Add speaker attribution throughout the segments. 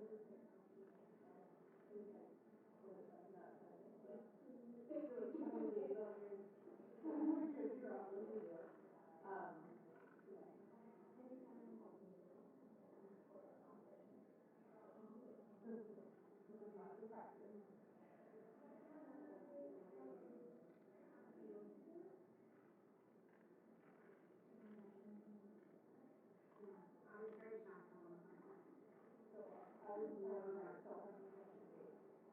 Speaker 1: It's really challenging. Once you're here, I'll listen to it. This is lots of practice.
Speaker 2: I was very shocked how long it was.
Speaker 1: So I was never myself.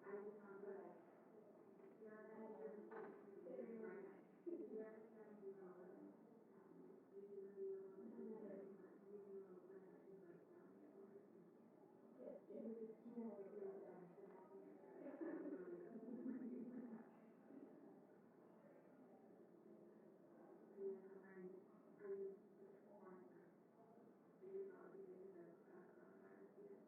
Speaker 2: I just found that yeah, that is very bright. Did you ever try to do YouTube video on using the letters to write down your words?
Speaker 1: Yes, it was just too long to write down.
Speaker 2: That was really good. And then I used one anthology videos of coronavirus students.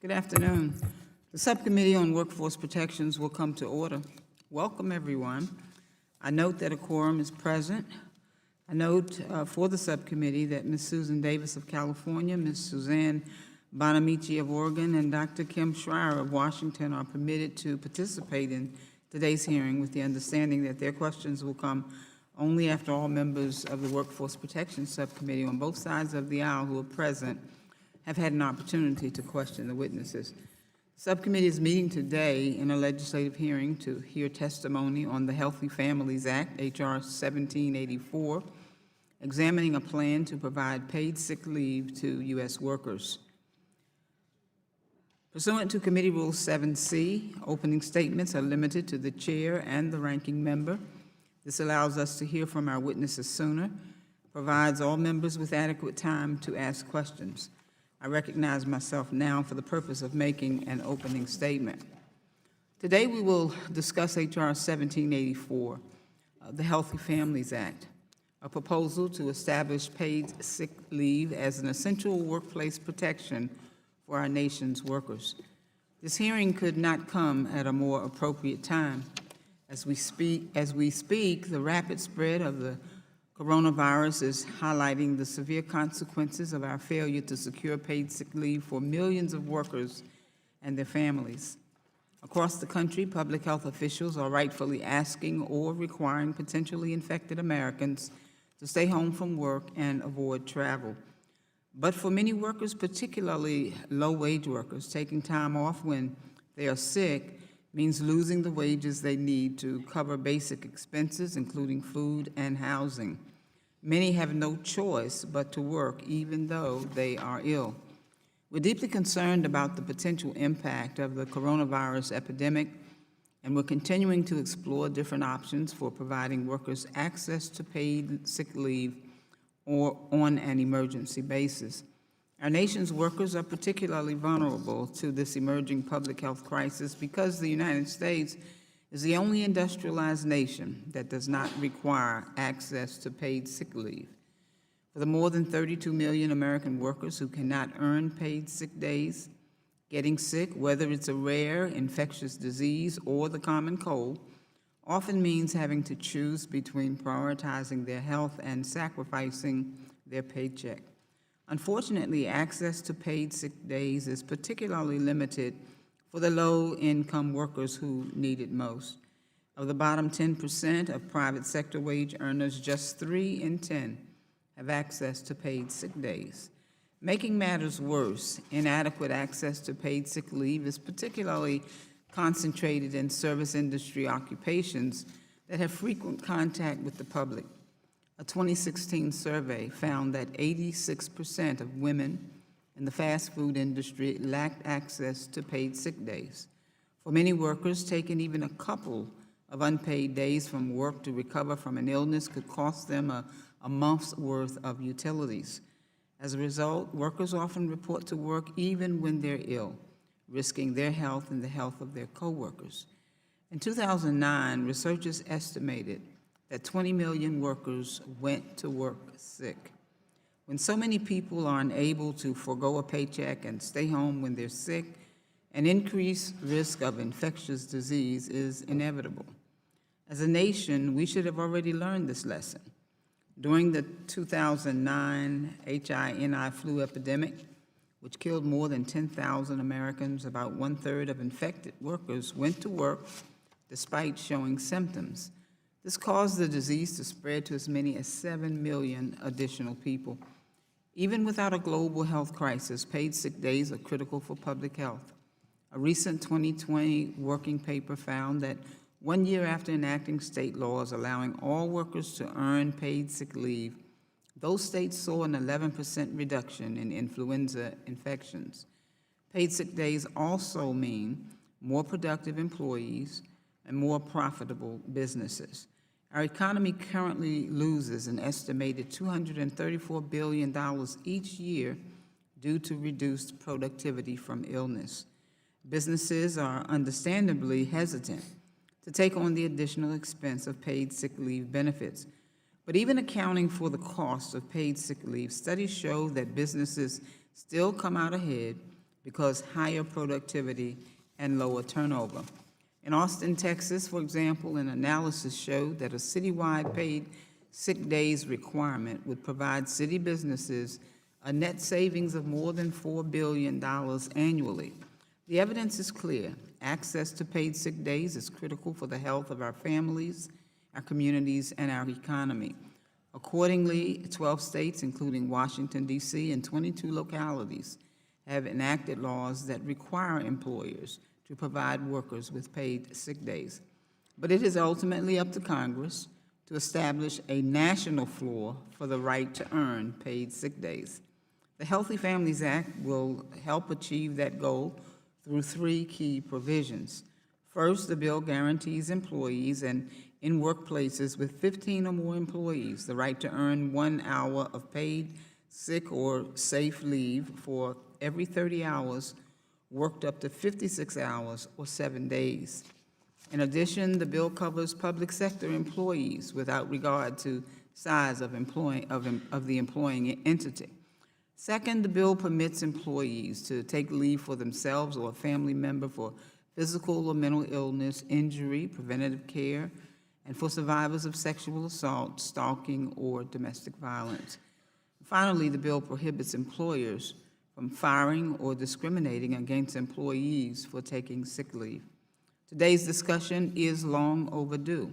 Speaker 3: Good afternoon. The Subcommittee on Workforce Protections will come to order. Welcome, everyone. I note that a quorum is present. I note for the subcommittee that Ms. Susan Davis of California, Ms. Suzanne Bonamici of Oregon, and Dr. Kim Schreier of Washington are permitted to participate in today's hearing with the understanding that their questions will come only after all members of the Workforce Protection Subcommittee on both sides of the aisle who are present have had an opportunity to question the witnesses. The subcommittee is meeting today in a legislative hearing to hear testimony on the Healthy Families Act, H.R. 1784, examining a plan to provide paid sick leave to U.S. workers. Pursuant to Committee Rule 7C, opening statements are limited to the chair and the ranking member. This allows us to hear from our witnesses sooner, provides all members with adequate time to ask questions. I recognize myself now for the purpose of making an opening statement. Today we will discuss H.R. 1784, the Healthy Families Act, a proposal to establish paid sick leave as an essential workplace protection for our nation's workers. This hearing could not come at a more appropriate time. As we speak, the rapid spread of the coronavirus is highlighting the severe consequences of our failure to secure paid sick leave for millions of workers and their families. Across the country, public health officials are rightfully asking or requiring potentially infected Americans to stay home from work and avoid travel. But for many workers, particularly low-wage workers, taking time off when they are sick means losing the wages they need to cover basic expenses, including food and housing. Many have no choice but to work, even though they are ill. We're deeply concerned about the potential impact of the coronavirus epidemic, and we're continuing to explore different options for providing workers access to paid sick leave or on an emergency basis. Our nation's workers are particularly vulnerable to this emerging public health crisis because the United States is the only industrialized nation that does not require access to paid sick leave. For the more than 32 million American workers who cannot earn paid sick days, getting sick, whether it's a rare infectious disease or the common cold, often means having to choose between prioritizing their health and sacrificing their paycheck. Unfortunately, access to paid sick days is particularly limited for the low-income workers who need it most. Of the bottom 10% of private sector wage earners, just 3 in 10 have access to paid sick days. Making matters worse, inadequate access to paid sick leave is particularly concentrated in service industry occupations that have frequent contact with the public. A 2016 survey found that 86% of women in the fast food industry lacked access to paid sick days. For many workers, taking even a couple of unpaid days from work to recover from an illness could cost them a month's worth of utilities. As a result, workers often report to work even when they're ill, risking their health and the health of their coworkers. In 2009, researchers estimated that 20 million workers went to work sick. When so many people are unable to forego a paycheck and stay home when they're sick, an increased risk of infectious disease is inevitable. As a nation, we should have already learned this lesson. During the 2009 H1N1 flu epidemic, which killed more than 10,000 Americans, about 1/3 of infected workers went to work despite showing symptoms. This caused the disease to spread to as many as 7 million additional people. Even without a global health crisis, paid sick days are critical for public health. A recent 2020 working paper found that 1 year after enacting state laws allowing all workers to earn paid sick leave, those states saw an 11% reduction in influenza infections. Paid sick days also mean more productive employees and more profitable businesses. Our economy currently loses an estimated $234 billion each year due to reduced productivity from illness. Businesses are understandably hesitant to take on the additional expense of paid sick leave benefits. But even accounting for the cost of paid sick leave, studies show that businesses still come out ahead because higher productivity and lower turnover. In Austin, Texas, for example, an analysis showed that a citywide paid sick days requirement would provide city businesses a net savings of more than $4 billion annually. The evidence is clear. Access to paid sick days is critical for the health of our families, our communities, and our economy. Accordingly, 12 states, including Washington, D.C., and 22 localities, have enacted laws that require employers to provide workers with paid sick days. But it is ultimately up to Congress to establish a national floor for the right to earn paid sick days. The Healthy Families Act will help achieve that goal through three key provisions. First, the bill guarantees employees and in workplaces with 15 or more employees the right to earn 1 hour of paid sick or safe leave for every 30 hours worked up to 56 hours or 7 days. In addition, the bill covers public sector employees without regard to size of the employing entity. Second, the bill permits employees to take leave for themselves or a family member for physical or mental illness, injury, preventative care, and for survivors of sexual assault, stalking, or domestic violence. Finally, the bill prohibits employers from firing or discriminating against employees for taking sick leave. Today's discussion is long overdue.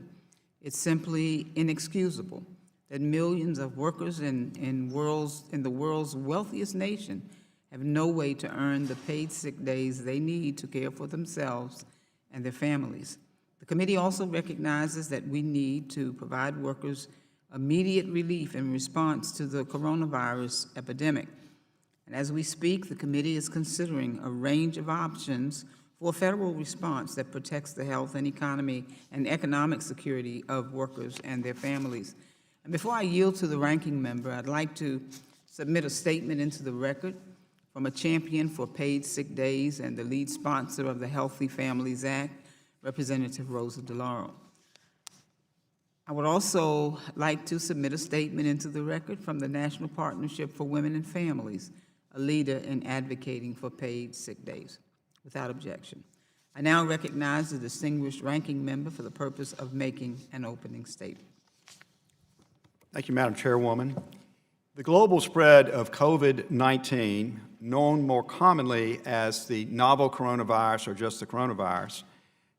Speaker 3: It's simply inexcusable that millions of workers in the world's wealthiest nation have no way to earn the paid sick days they need to care for themselves and their families. The committee also recognizes that we need to provide workers immediate relief in response to the coronavirus epidemic. And as we speak, the committee is considering a range of options for a federal response that protects the health and economy and economic security of workers and their families. And before I yield to the ranking member, I'd like to submit a statement into the record from a champion for paid sick days and the lead sponsor of the Healthy Families Act, Representative Rosa DeLauro. I would also like to submit a statement into the record from the National Partnership for Women and Families, a leader in advocating for paid sick days. Without objection. I now recognize the distinguished ranking member for the purpose of making an opening statement.
Speaker 4: Thank you, Madam Chairwoman. The global spread of COVID-19, known more commonly as the novel coronavirus or just the coronavirus,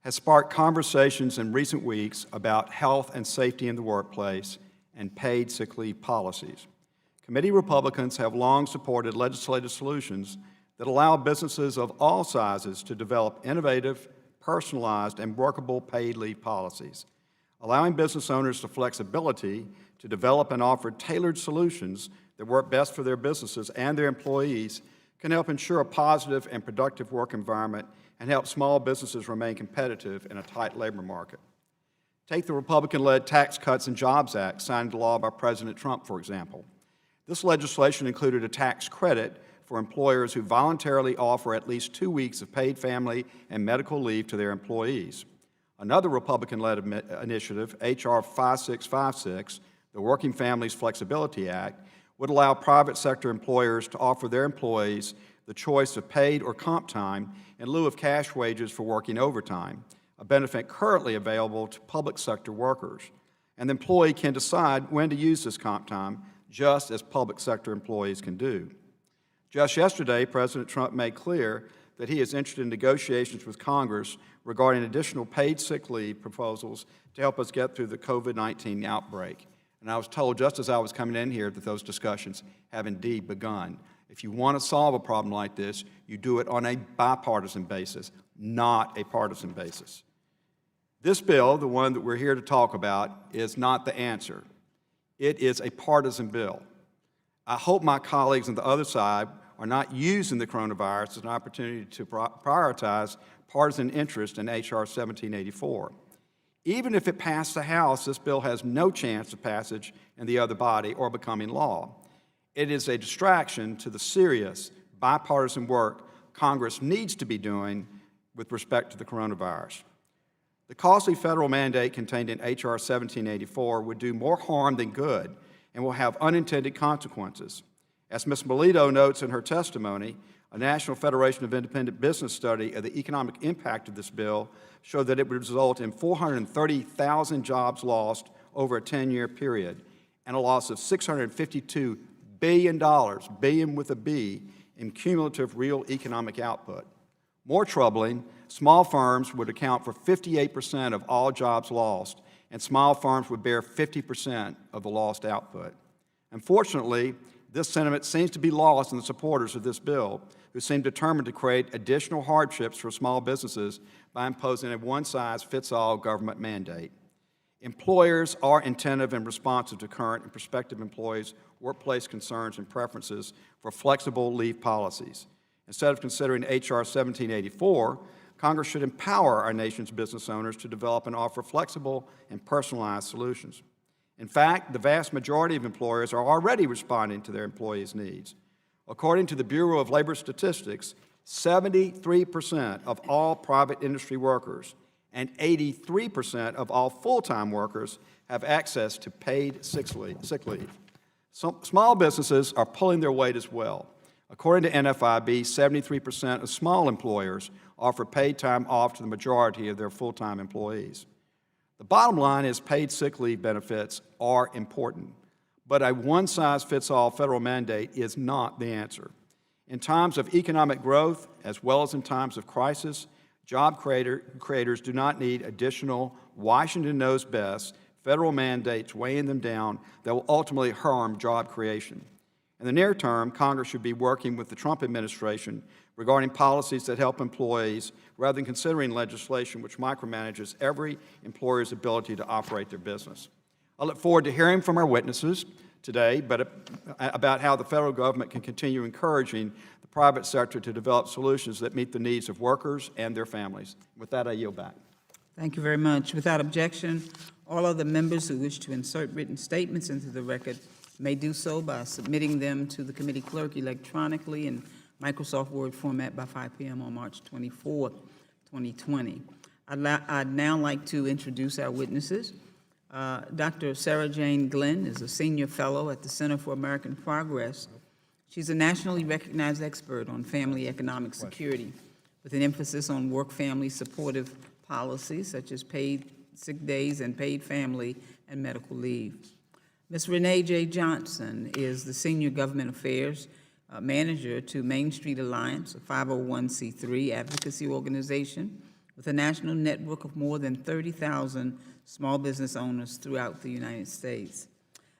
Speaker 4: has sparked conversations in recent weeks about health and safety in the workplace and paid sick leave policies. Committee Republicans have long supported legislative solutions that allow businesses of all sizes to develop innovative, personalized, and workable paid leave policies. Allowing business owners the flexibility to develop and offer tailored solutions that work best for their businesses and their employees can help ensure a positive and productive work environment and help small businesses remain competitive in a tight labor market. Take the Republican-led Tax Cuts and Jobs Act signed into law by President Trump, for example. This legislation included a tax credit for employers who voluntarily offer at least 2 weeks of paid family and medical leave to their employees. Another Republican-led initiative, H.R. 5656, the Working Families Flexibility Act, would allow private sector employers to offer their employees the choice of paid or comp time in lieu of cash wages for working overtime, a benefit currently available to public sector workers. And the employee can decide when to use this comp time, just as public sector employees can do. Just yesterday, President Trump made clear that he is interested in negotiations with Congress regarding additional paid sick leave proposals to help us get through the COVID-19 outbreak. And I was told just as I was coming in here that those discussions have indeed begun. If you want to solve a problem like this, you do it on a bipartisan basis, not a partisan basis. This bill, the one that we're here to talk about, is not the answer. It is a partisan bill. I hope my colleagues on the other side are not using the coronavirus as an opportunity to prioritize partisan interest in H.R. 1784. Even if it passed the House, this bill has no chance of passage in the other body or becoming law. It is a distraction to the serious bipartisan work Congress needs to be doing with respect to the coronavirus. The costly federal mandate contained in H.R. 1784 would do more harm than good and will have unintended consequences. As Ms. Melito notes in her testimony, A National Federation of Independent Business study of the economic impact of this bill showed that it would result in 430,000 jobs lost over a 10-year period and a loss of $652 billion, billion with a B, in cumulative real economic output. More troubling, small firms would account for 58% of all jobs lost, and small firms would bear 50% of the lost output. Unfortunately, this sentiment seems to be lost in the supporters of this bill, who seem determined to create additional hardships for small businesses by imposing a one-size-fits-all government mandate. Employers are attentive and responsive to current and prospective employees' workplace concerns and preferences for flexible leave policies. Instead of considering H.R. 1784, Congress should empower our nation's business owners to develop and offer flexible and personalized solutions. In fact, the vast majority of employers are already responding to their employees' needs. According to the Bureau of Labor Statistics, 73% of all private industry workers and 83% of all full-time workers have access to paid sick leave. Small businesses are pulling their weight as well. According to NFIB, 73% of small employers offer paid time off to the majority of their full-time employees. The bottom line is paid sick leave benefits are important, but a one-size-fits-all federal mandate is not the answer. In times of economic growth, as well as in times of crisis, job creators do not need additional Washington knows best federal mandates weighing them down that will ultimately harm job creation. In the near term, Congress should be working with the Trump administration regarding policies that help employees rather than considering legislation which micromanages every employer's ability to operate their business. I look forward to hearing from our witnesses today about how the federal government can continue encouraging the private sector to develop solutions that meet the needs of workers and their families. With that, I yield back.
Speaker 3: Thank you very much. Without objection, all other members who wish to insert written statements into the record may do so by submitting them to the committee clerk electronically in Microsoft Word format by 5 p.m. on March 24, 2020. I'd now like to introduce our witnesses. Dr. Sarah Jane Glenn is a senior fellow at the Center for American Progress. She's a nationally recognized expert on family economic security with an emphasis on work-family supportive policies such as paid sick days and paid family and medical leave. Ms. Renee J. Johnson is the Senior Government Affairs Manager to Main Street Alliance, a 501c3 advocacy organization with a national network of more than 30,000 small business owners throughout the United States.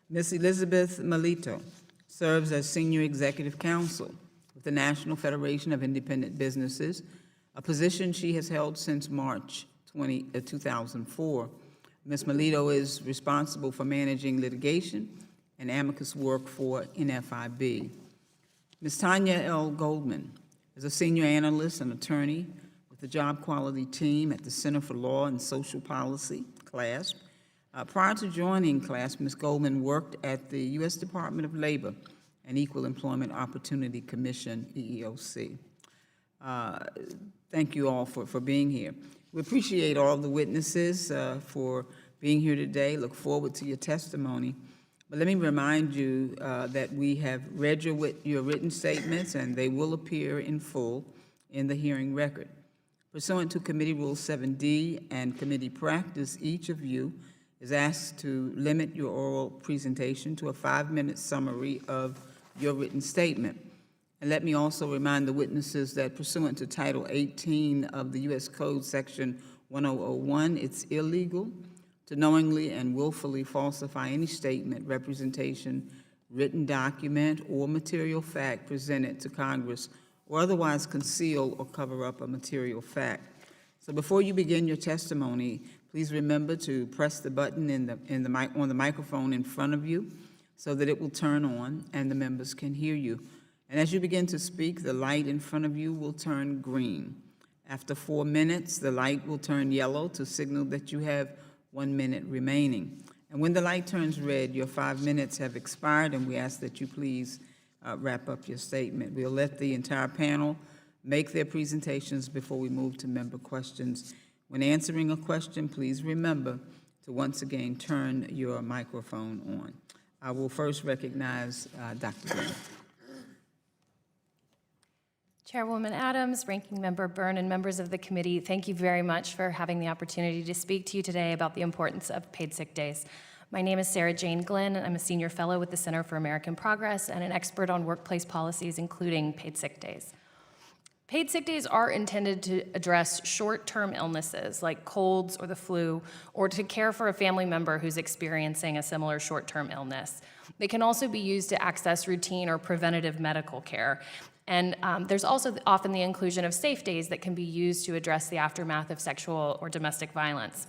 Speaker 3: Ms. Elizabeth Melito serves as Senior Executive Counsel with the National Federation of Independent Businesses, a position she has held since March 2004. Ms. Melito is responsible for managing litigation and amicus work for NFIB. Ms. Tanya L. Goldman is a senior analyst and attorney with the Job Quality Team at the Center for Law and Social Policy, CLASP. Prior to joining CLASP, Ms. Goldman worked at the U.S. Department of Labor and Equal Employment Opportunity Commission, EEOC. Thank you all for being here. We appreciate all the witnesses for being here today. Look forward to your testimony. But let me remind you that we have read your written statements, and they will appear in full in the hearing record. Pursuant to Committee Rule 7D and committee practice, each of you is asked to limit your oral presentation to a 5-minute summary of your written statement. And let me also remind the witnesses that pursuant to Title 18 of the U.S. Code, Section 1001, it's illegal to knowingly and willfully falsify any statement, representation, written document, or material fact presented to Congress, or otherwise conceal or cover up a material fact. So before you begin your testimony, please remember to press the button on the microphone in front of you so that it will turn on and the members can hear you. And as you begin to speak, the light in front of you will turn green. After 4 minutes, the light will turn yellow to signal that you have 1 minute remaining. And when the light turns red, your 5 minutes have expired, and we ask that you please wrap up your statement. We'll let the entire panel make their presentations before we move to member questions. When answering a question, please remember to once again turn your microphone on. I will first recognize Dr. Green.
Speaker 5: Chairwoman Adams, Ranking Member Byrne, and members of the committee, thank you very much for having the opportunity to speak to you today about the importance of paid sick days. My name is Sarah Jane Glenn, and I'm a senior fellow with the Center for American Progress and an expert on workplace policies, including paid sick days. Paid sick days are intended to address short-term illnesses like colds or the flu, or to care for a family member who's experiencing a similar short-term illness. They can also be used to access routine or preventative medical care. And there's also often the inclusion of safe days that can be used to address the aftermath of sexual or domestic violence.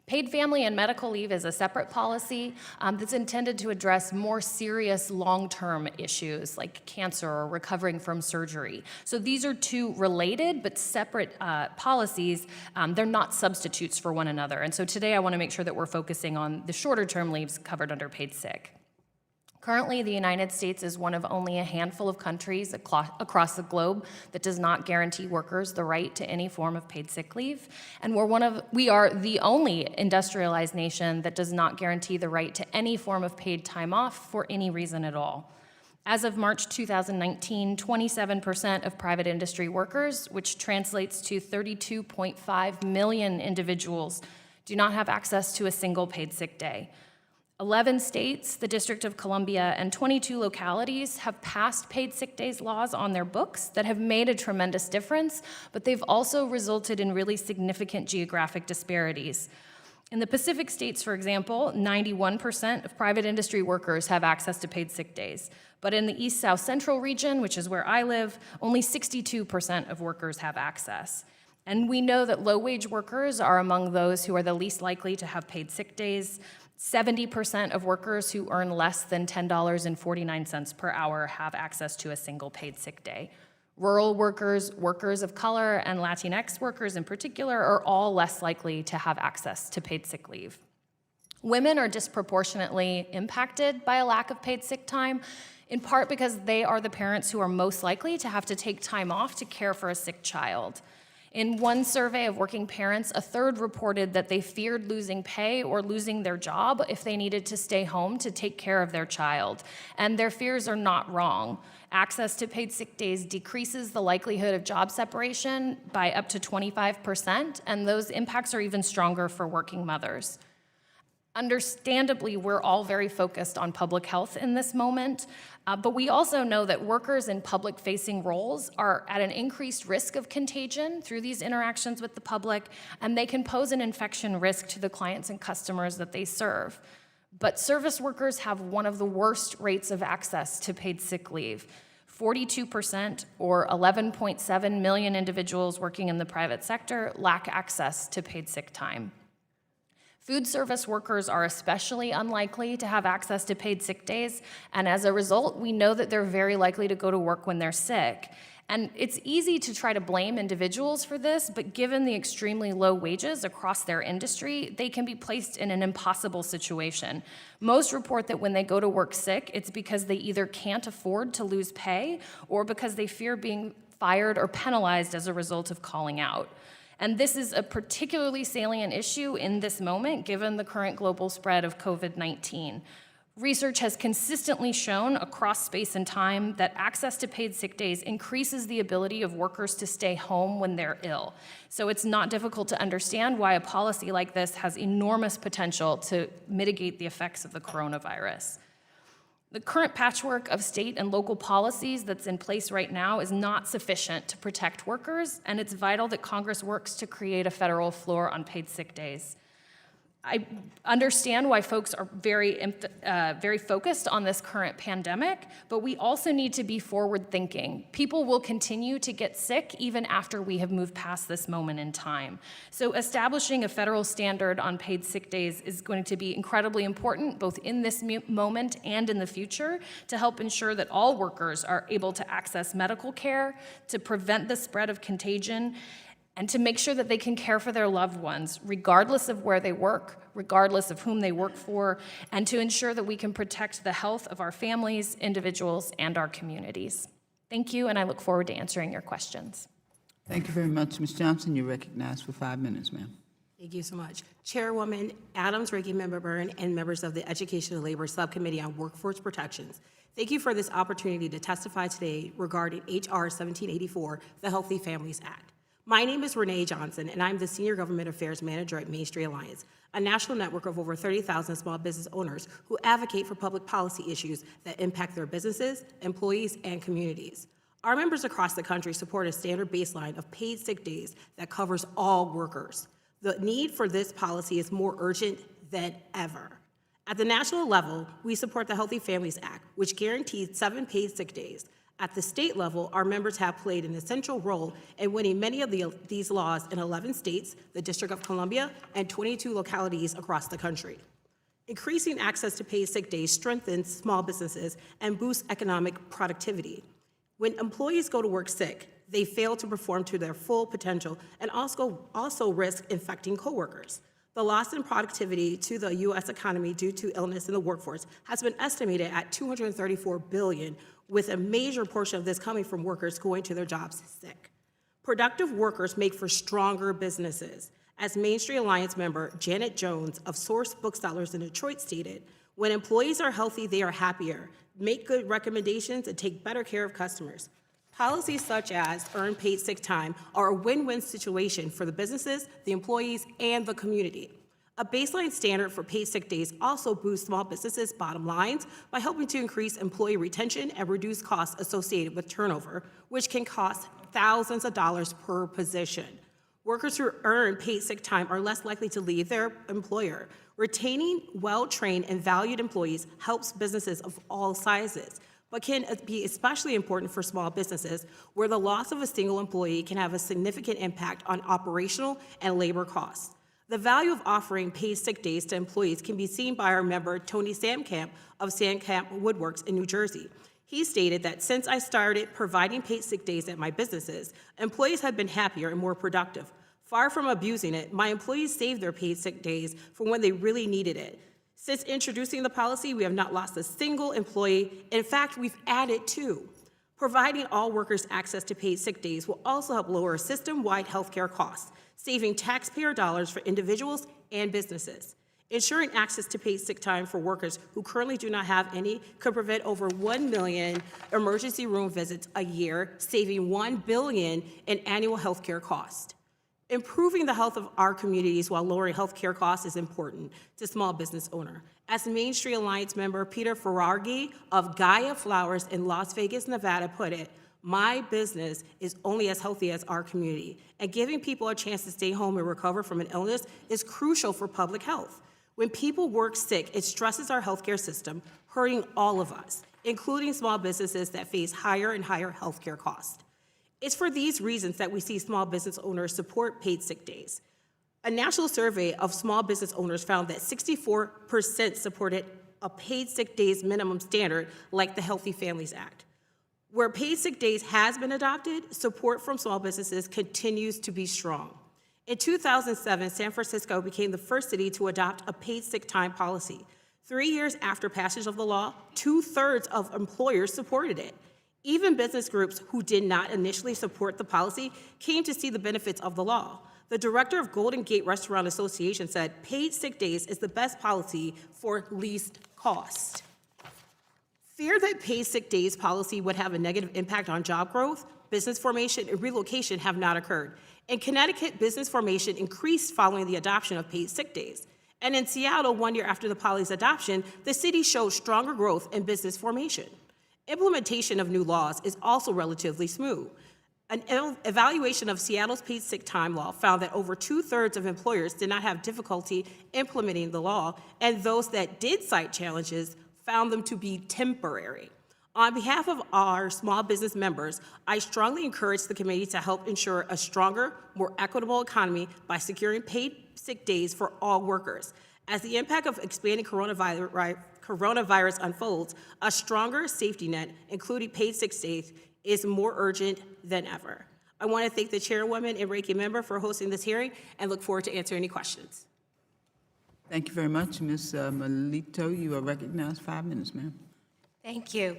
Speaker 5: Paid family and medical leave is a separate policy that's intended to address more serious long-term issues like cancer or recovering from surgery. So these are two related but separate policies. They're not substitutes for one another. And so today I want to make sure that we're focusing on the shorter-term leaves covered under paid sick. Currently, the United States is one of only a handful of countries across the globe that does not guarantee workers the right to any form of paid sick leave. And we are the only industrialized nation that does not guarantee the right to any form of paid time off for any reason at all. As of March 2019, 27% of private industry workers, which translates to 32.5 million individuals, do not have access to a single paid sick day. 11 states, the District of Columbia, and 22 localities have passed paid sick days laws on their books that have made a tremendous difference, but they've also resulted in really significant geographic disparities. In the Pacific states, for example, 91% of private industry workers have access to paid sick days. But in the East South Central region, which is where I live, only 62% of workers have access. And we know that low-wage workers are among those who are the least likely to have paid sick days. 70% of workers who earn less than $10.49 per hour have access to a single paid sick day. Rural workers, workers of color, and Latinx workers in particular are all less likely to have access to paid sick leave. Women are disproportionately impacted by a lack of paid sick time, in part because they are the parents who are most likely to have to take time off to care for a sick child. In one survey of working parents, a third reported that they feared losing pay or losing their job if they needed to stay home to take care of their child. And their fears are not wrong. Access to paid sick days decreases the likelihood of job separation by up to 25%, and those impacts are even stronger for working mothers. Understandably, we're all very focused on public health in this moment, but we also know that workers in public-facing roles are at an increased risk of contagion through these interactions with the public, and they can pose an infection risk to the clients and customers that they serve. But service workers have one of the worst rates of access to paid sick leave. 42%, or 11.7 million individuals working in the private sector, lack access to paid sick time. Food service workers are especially unlikely to have access to paid sick days, and as a result, we know that they're very likely to go to work when they're sick. And it's easy to try to blame individuals for this, but given the extremely low wages across their industry, they can be placed in an impossible situation. Most report that when they go to work sick, it's because they either can't afford to lose pay or because they fear being fired or penalized as a result of calling out. And this is a particularly salient issue in this moment, given the current global spread of COVID-19. Research has consistently shown across space and time that access to paid sick days increases the ability of workers to stay home when they're ill. So it's not difficult to understand why a policy like this has enormous potential to mitigate the effects of the coronavirus. The current patchwork of state and local policies that's in place right now is not sufficient to protect workers, and it's vital that Congress works to create a federal floor on paid sick days. I understand why folks are very focused on this current pandemic, but we also need to be forward-thinking. People will continue to get sick even after we have moved past this moment in time. So establishing a federal standard on paid sick days is going to be incredibly important, both in this moment and in the future, to help ensure that all workers are able to access medical care, to prevent the spread of contagion, and to make sure that they can care for their loved ones, regardless of where they work, regardless of whom they work for, and to ensure that we can protect the health of our families, individuals, and our communities. Thank you, and I look forward to answering your questions.
Speaker 3: Thank you very much, Ms. Johnson. You're recognized for 5 minutes, ma'am.
Speaker 6: Thank you so much. Chairwoman Adams, Ranking Member Byrne, and members of the Education and Labor Subcommittee on Workforce Protections. Thank you for this opportunity to testify today regarding H.R. 1784, the Healthy Families Act. My name is Renee Johnson, and I'm the Senior Government Affairs Manager at Main Street Alliance, a national network of over 30,000 small business owners who advocate for public policy issues that impact their businesses, employees, and communities. Our members across the country support a standard baseline of paid sick days that covers all workers. The need for this policy is more urgent than ever. At the national level, we support the Healthy Families Act, which guarantees 7 paid sick days. At the state level, our members have played an essential role in winning many of these laws in 11 states, the District of Columbia, and 22 localities across the country. Increasing access to paid sick days strengthens small businesses and boosts economic productivity. When employees go to work sick, they fail to perform to their full potential and also risk infecting coworkers. The loss in productivity to the U.S. economy due to illness in the workforce has been estimated at $234 billion, with a major portion of this coming from workers going to their jobs sick. Productive workers make for stronger businesses. As Main Street Alliance member Janet Jones of Source Booksellers in Detroit stated, when employees are healthy, they are happier, make good recommendations, and take better care of customers. Policies such as earned paid sick time are a win-win situation for the businesses, the employees, and the community. A baseline standard for paid sick days also boosts small businesses' bottom lines by helping to increase employee retention and reduce costs associated with turnover, which can cost thousands of dollars per position. Workers who earn paid sick time are less likely to leave their employer. Retaining well-trained and valued employees helps businesses of all sizes, but can be especially important for small businesses where the loss of a single employee can have a significant impact on operational and labor costs. The value of offering paid sick days to employees can be seen by our member Tony Samkamp of Samkamp Woodworks in New Jersey. He stated that since I started providing paid sick days at my businesses, employees have been happier and more productive. Far from abusing it, my employees saved their paid sick days for when they really needed it. Since introducing the policy, we have not lost a single employee. In fact, we've added 2. Providing all workers access to paid sick days will also help lower system-wide healthcare costs, saving taxpayer dollars for individuals and businesses. Ensuring access to paid sick time for workers who currently do not have any could prevent over 1 million emergency room visits a year, saving $1 billion in annual healthcare costs. Improving the health of our communities while lowering healthcare costs is important to small business owner. As Main Street Alliance member Peter Ferrargi of Gaia Flowers in Las Vegas, Nevada put it, my business is only as healthy as our community, and giving people a chance to stay home and recover from an illness is crucial for public health. When people work sick, it stresses our healthcare system, hurting all of us, including small businesses that face higher and higher healthcare costs. It's for these reasons that we see small business owners support paid sick days. A national survey of small business owners found that 64% supported a paid sick days minimum standard like the Healthy Families Act. Where paid sick days has been adopted, support from small businesses continues to be strong. In 2007, San Francisco became the first city to adopt a paid sick time policy. 3 years after passage of the law, 2/3 of employers supported it. Even business groups who did not initially support the policy came to see the benefits of the law. The director of Golden Gate Restaurant Association said, paid sick days is the best policy for least cost. Fear that paid sick days policy would have a negative impact on job growth, business formation, and relocation have not occurred. In Connecticut, business formation increased following the adoption of paid sick days. And in Seattle, 1 year after the policy's adoption, the city showed stronger growth in business formation. Implementation of new laws is also relatively smooth. An evaluation of Seattle's paid sick time law found that over 2/3 of employers did not have difficulty implementing the law, and those that did cite challenges found them to be temporary. On behalf of our small business members, I strongly encourage the committee to help ensure a stronger, more equitable economy by securing paid sick days for all workers. As the impact of expanding coronavirus unfolds, a stronger safety net, including paid sick days, is more urgent than ever. I want to thank the chairwoman and ranking member for hosting this hearing and look forward to answering any questions.
Speaker 3: Thank you very much. Ms. Melito, you are recognized 5 minutes, ma'am.
Speaker 7: Thank you.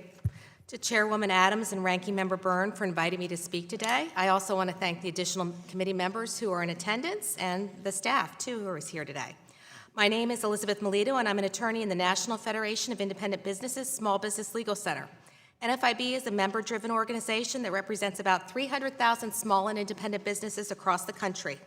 Speaker 6: To Chairwoman Adams and Ranking Member Byrne for inviting me to speak today. I also want to thank the additional committee members who are in attendance and the staff, too, who is here today. My name is Elizabeth Melito, and I'm an attorney in the National Federation of Independent Businesses Small Business Legal Center. NFIB is a member-driven organization that represents about 300,000 small and independent businesses across the country.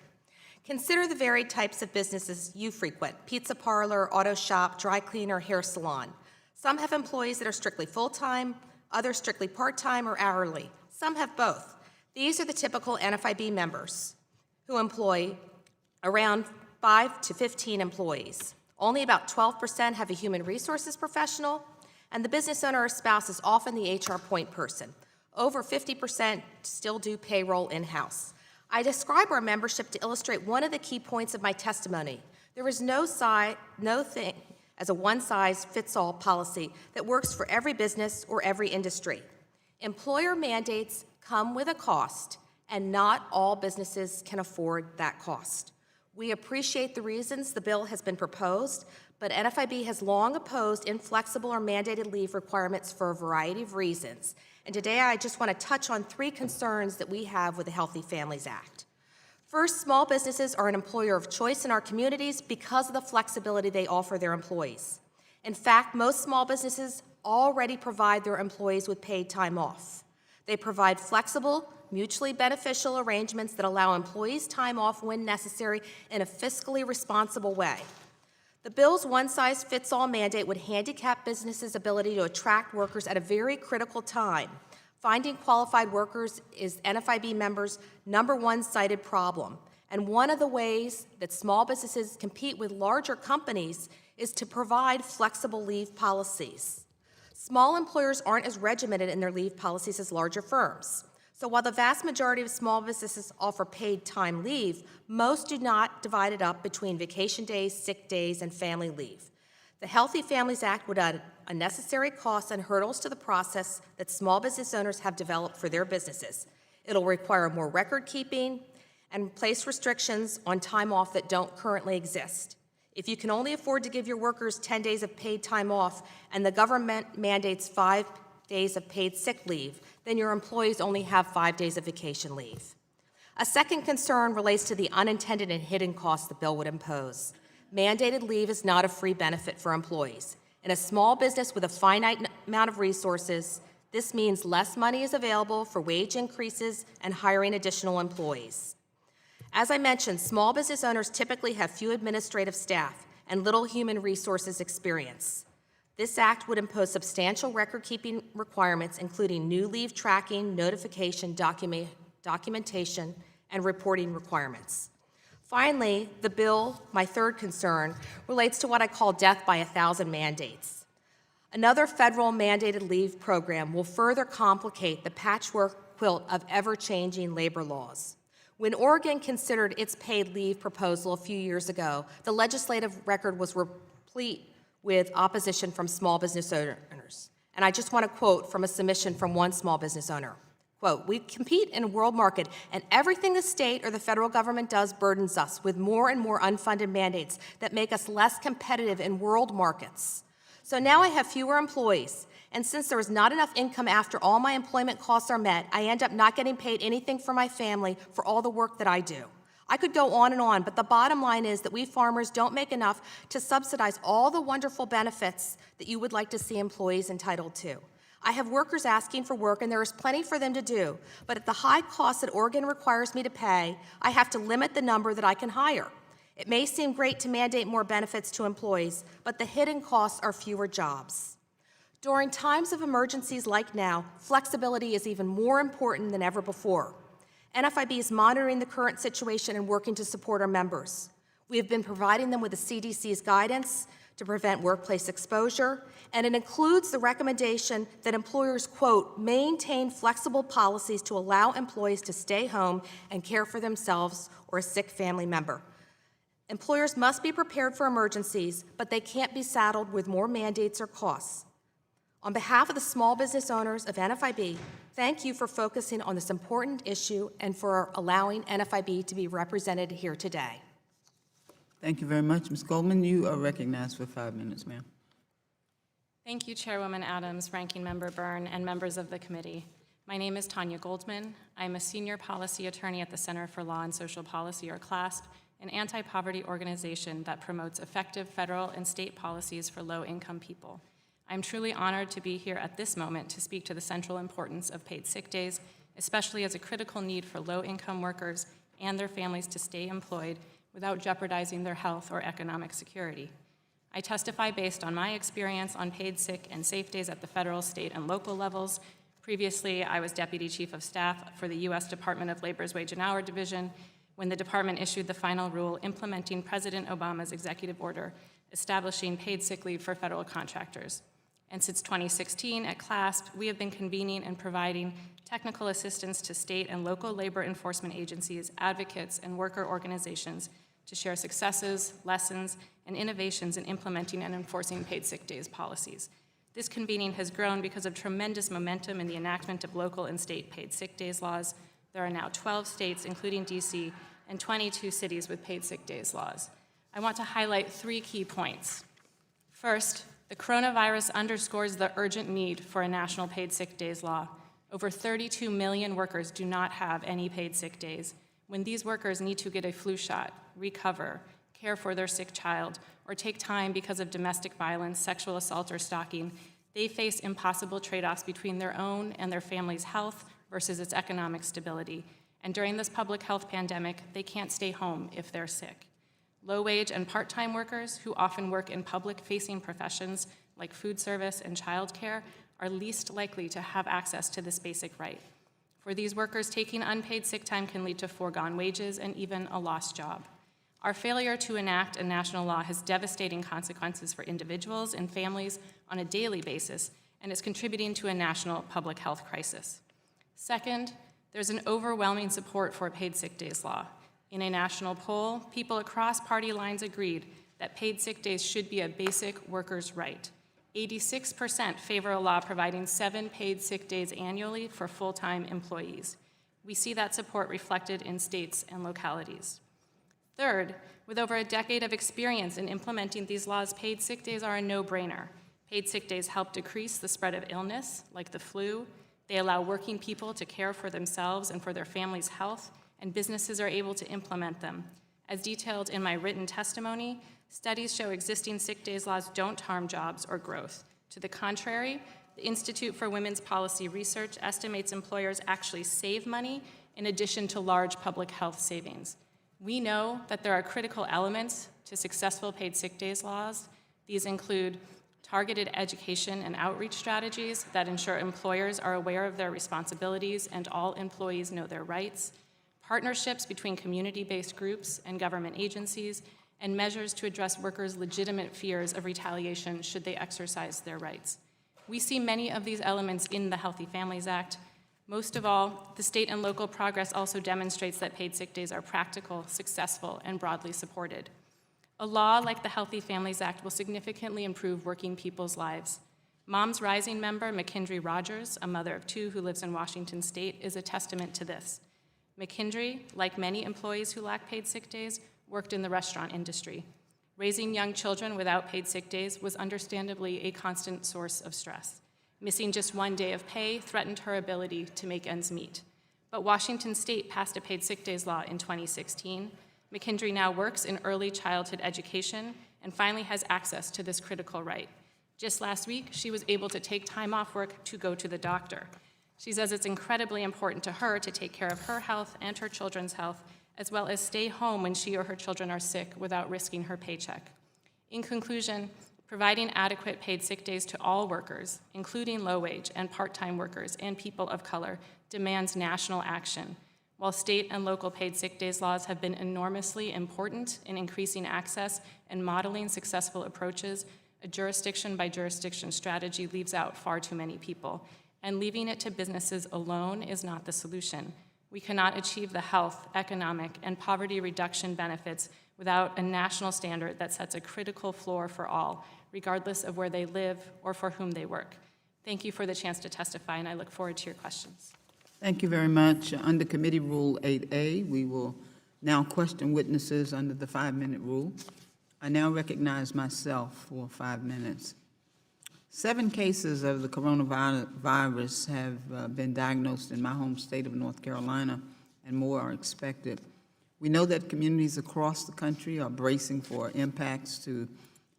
Speaker 6: Consider the varied types of businesses you frequent: pizza parlor, auto shop, dry cleaner, hair salon. Some have employees that are strictly full-time, others strictly part-time or hourly. Some have both. These are the typical NFIB members who employ around 5 to 15 employees. Only about 12% have a human resources professional, and the business owner or spouse is often the HR point person. Over 50% still do payroll in-house. I describe our membership to illustrate one of the key points of my testimony. There is no thing as a one-size-fits-all policy that works for every business or every industry. Employer mandates come with a cost, and not all businesses can afford that cost. We appreciate the reasons the bill has been proposed, but NFIB has long opposed inflexible or mandated leave requirements for a variety of reasons. And today I just want to touch on 3 concerns that we have with the Healthy Families Act. First, small businesses are an employer of choice in our communities because of the flexibility they offer their employees. In fact, most small businesses already provide their employees with paid time off. They provide flexible, mutually beneficial arrangements that allow employees time off when necessary in a fiscally responsible way. The bill's one-size-fits-all mandate would handicap businesses' ability to attract workers at a very critical time. Finding qualified workers is NFIB members' #1 cited problem, and one of the ways that small businesses compete with larger companies is to provide flexible leave policies. Small employers aren't as regimented in their leave policies as larger firms. So while the vast majority of small businesses offer paid time leave, most do not divide it up between vacation days, sick days, and family leave. The Healthy Families Act would add unnecessary costs and hurdles to the process that small business owners have developed for their businesses. It'll require more record keeping and place restrictions on time off that don't currently exist. If you can only afford to give your workers 10 days of paid time off and the government mandates 5 days of paid sick leave, then your employees only have 5 days of vacation leave. A second concern relates to the unintended and hidden costs the bill would impose. Mandated leave is not a free benefit for employees. In a small business with a finite amount of resources, this means less money is available for wage increases and hiring additional employees. As I mentioned, small business owners typically have few administrative staff and little human resources experience. This act would impose substantial record-keeping requirements, including new leave tracking, notification, documentation, and reporting requirements. Finally, the bill, my third concern, relates to what I call death by 1,000 mandates. Another federal mandated leave program will further complicate the patchwork quilt of ever-changing labor laws. When Oregon considered its paid leave proposal a few years ago, the legislative record was replete with opposition from small business owners. And I just want to quote from a submission from one small business owner. Quote, "We compete in a world market, and everything the state or the federal government does burdens us with more and more unfunded mandates that make us less competitive in world markets. So now I have fewer employees, and since there is not enough income after all my employment costs are met, I end up not getting paid anything for my family for all the work that I do. I could go on, but the bottom line is that we farmers don't make enough to subsidize all the wonderful benefits that you would like to see employees entitled to. I have workers asking for work, and there is plenty for them to do, but at the high cost that Oregon requires me to pay, I have to limit the number that I can hire. It may seem great to mandate more benefits to employees, but the hidden costs are fewer jobs. During times of emergencies like now, flexibility is even more important than ever before. NFIB is monitoring the current situation and working to support our members. We have been providing them with the CDC's guidance to prevent workplace exposure, and it includes the recommendation that employers, quote, maintain flexible policies to allow employees to stay home and care for themselves or a sick family member. Employers must be prepared for emergencies, but they can't be saddled with more mandates or costs. On behalf of the small business owners of NFIB, thank you for focusing on this important issue and for allowing NFIB to be represented here today.
Speaker 3: Thank you very much. Ms. Goldman, you are recognized for 5 minutes, ma'am.
Speaker 7: Thank you, Chairwoman Adams, Ranking Member Byrne, and members of the committee. My name is Tanya Goldman. I'm a senior policy attorney at the Center for Law and Social Policy, or CLASP, an anti-poverty organization that promotes effective federal and state policies for low-income people. I'm truly honored to be here at this moment to speak to the central importance of paid sick days, especially as a critical need for low-income workers and their families to stay employed without jeopardizing their health or economic security. I testify based on my experience on paid sick and safe days at the federal, state, and local levels. Previously, I was Deputy Chief of Staff for the U.S. Department of Labor's Wage and Hour Division when the department issued the final rule implementing President Obama's executive order establishing paid sick leave for federal contractors. And since 2016 at CLASP, we have been convening and providing technical assistance to state and local labor enforcement agencies, advocates, and worker organizations to share successes, lessons, and innovations in implementing and enforcing paid sick days policies. This convening has grown because of tremendous momentum in the enactment of local and state paid sick days laws. There are now 12 states, including DC, and 22 cities with paid sick days laws. I want to highlight 3 key points. First, the coronavirus underscores the urgent need for a national paid sick days law. Over 32 million workers do not have any paid sick days. When these workers need to get a flu shot, recover, care for their sick child, or take time because of domestic violence, sexual assault, or stalking, they face impossible trade-offs between their own and their family's health versus its economic stability. And during this public health pandemic, they can't stay home if they're sick. Low-wage and part-time workers who often work in public-facing professions like food service and childcare are least likely to have access to this basic right. For these workers, taking unpaid sick time can lead to foregone wages and even a lost job. Our failure to enact a national law has devastating consequences for individuals and families on a daily basis, and is contributing to a national public health crisis. Second, there's an overwhelming support for a paid sick days law. In a national poll, people across party lines agreed that paid sick days should be a basic workers' right. 86% favor a law providing 7 paid sick days annually for full-time employees. We see that support reflected in states and localities. Third, with over a decade of experience in implementing these laws, paid sick days are a no-brainer. Paid sick days help decrease the spread of illness, like the flu. They allow working people to care for themselves and for their family's health, and businesses are able to implement them. As detailed in my written testimony, studies show existing sick days laws don't harm jobs or growth. To the contrary, the Institute for Women's Policy Research estimates employers actually save money in addition to large public health savings. We know that there are critical elements to successful paid sick days laws. These include targeted education and outreach strategies that ensure employers are aware of their responsibilities and all employees know their rights, partnerships between community-based groups and government agencies, and measures to address workers' legitimate fears of retaliation should they exercise their rights. We see many of these elements in the Healthy Families Act. Most of all, the state and local progress also demonstrates that paid sick days are practical, successful, and broadly supported. A law like the Healthy Families Act will significantly improve working people's lives. Moms Rising member McKendry Rogers, a mother of 2 who lives in Washington State, is a testament to this. McKendry, like many employees who lack paid sick days, worked in the restaurant industry. Raising young children without paid sick days was understandably a constant source of stress. Missing just 1 day of pay threatened her ability to make ends meet. But Washington State passed a paid sick days law in 2016. McKendry now works in early childhood education and finally has access to this critical right. Just last week, she was able to take time off work to go to the doctor. She says it's incredibly important to her to take care of her health and her children's health, as well as stay home when she or her children are sick without risking her paycheck. In conclusion, providing adequate paid sick days to all workers, including low-wage and part-time workers and people of color, demands national action. While state and local paid sick days laws have been enormously important in increasing access and modeling successful approaches, a jurisdiction-by-jurisdiction strategy leaves out far too many people, and leaving it to businesses alone is not the solution. We cannot achieve the health, economic, and poverty reduction benefits without a national standard that sets a critical floor for all, regardless of where they live or for whom they work. Thank you for the chance to testify, and I look forward to your questions.
Speaker 3: Thank you very much. Under Committee Rule 8A, we will now question witnesses under the 5-minute rule. I now recognize myself for 5 minutes. 7 cases of the coronavirus have been diagnosed in my home state of North Carolina, and more are expected. We know that communities across the country are bracing for impacts to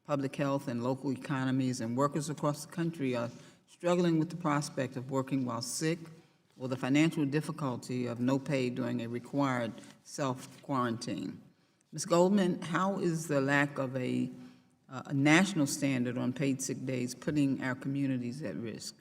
Speaker 3: public health and local economies, and workers across the country are struggling with the prospect of working while sick or the financial difficulty of no pay during a required self-quarantine. Ms. Goldman, how is the lack of a national standard on paid sick days putting our communities at risk?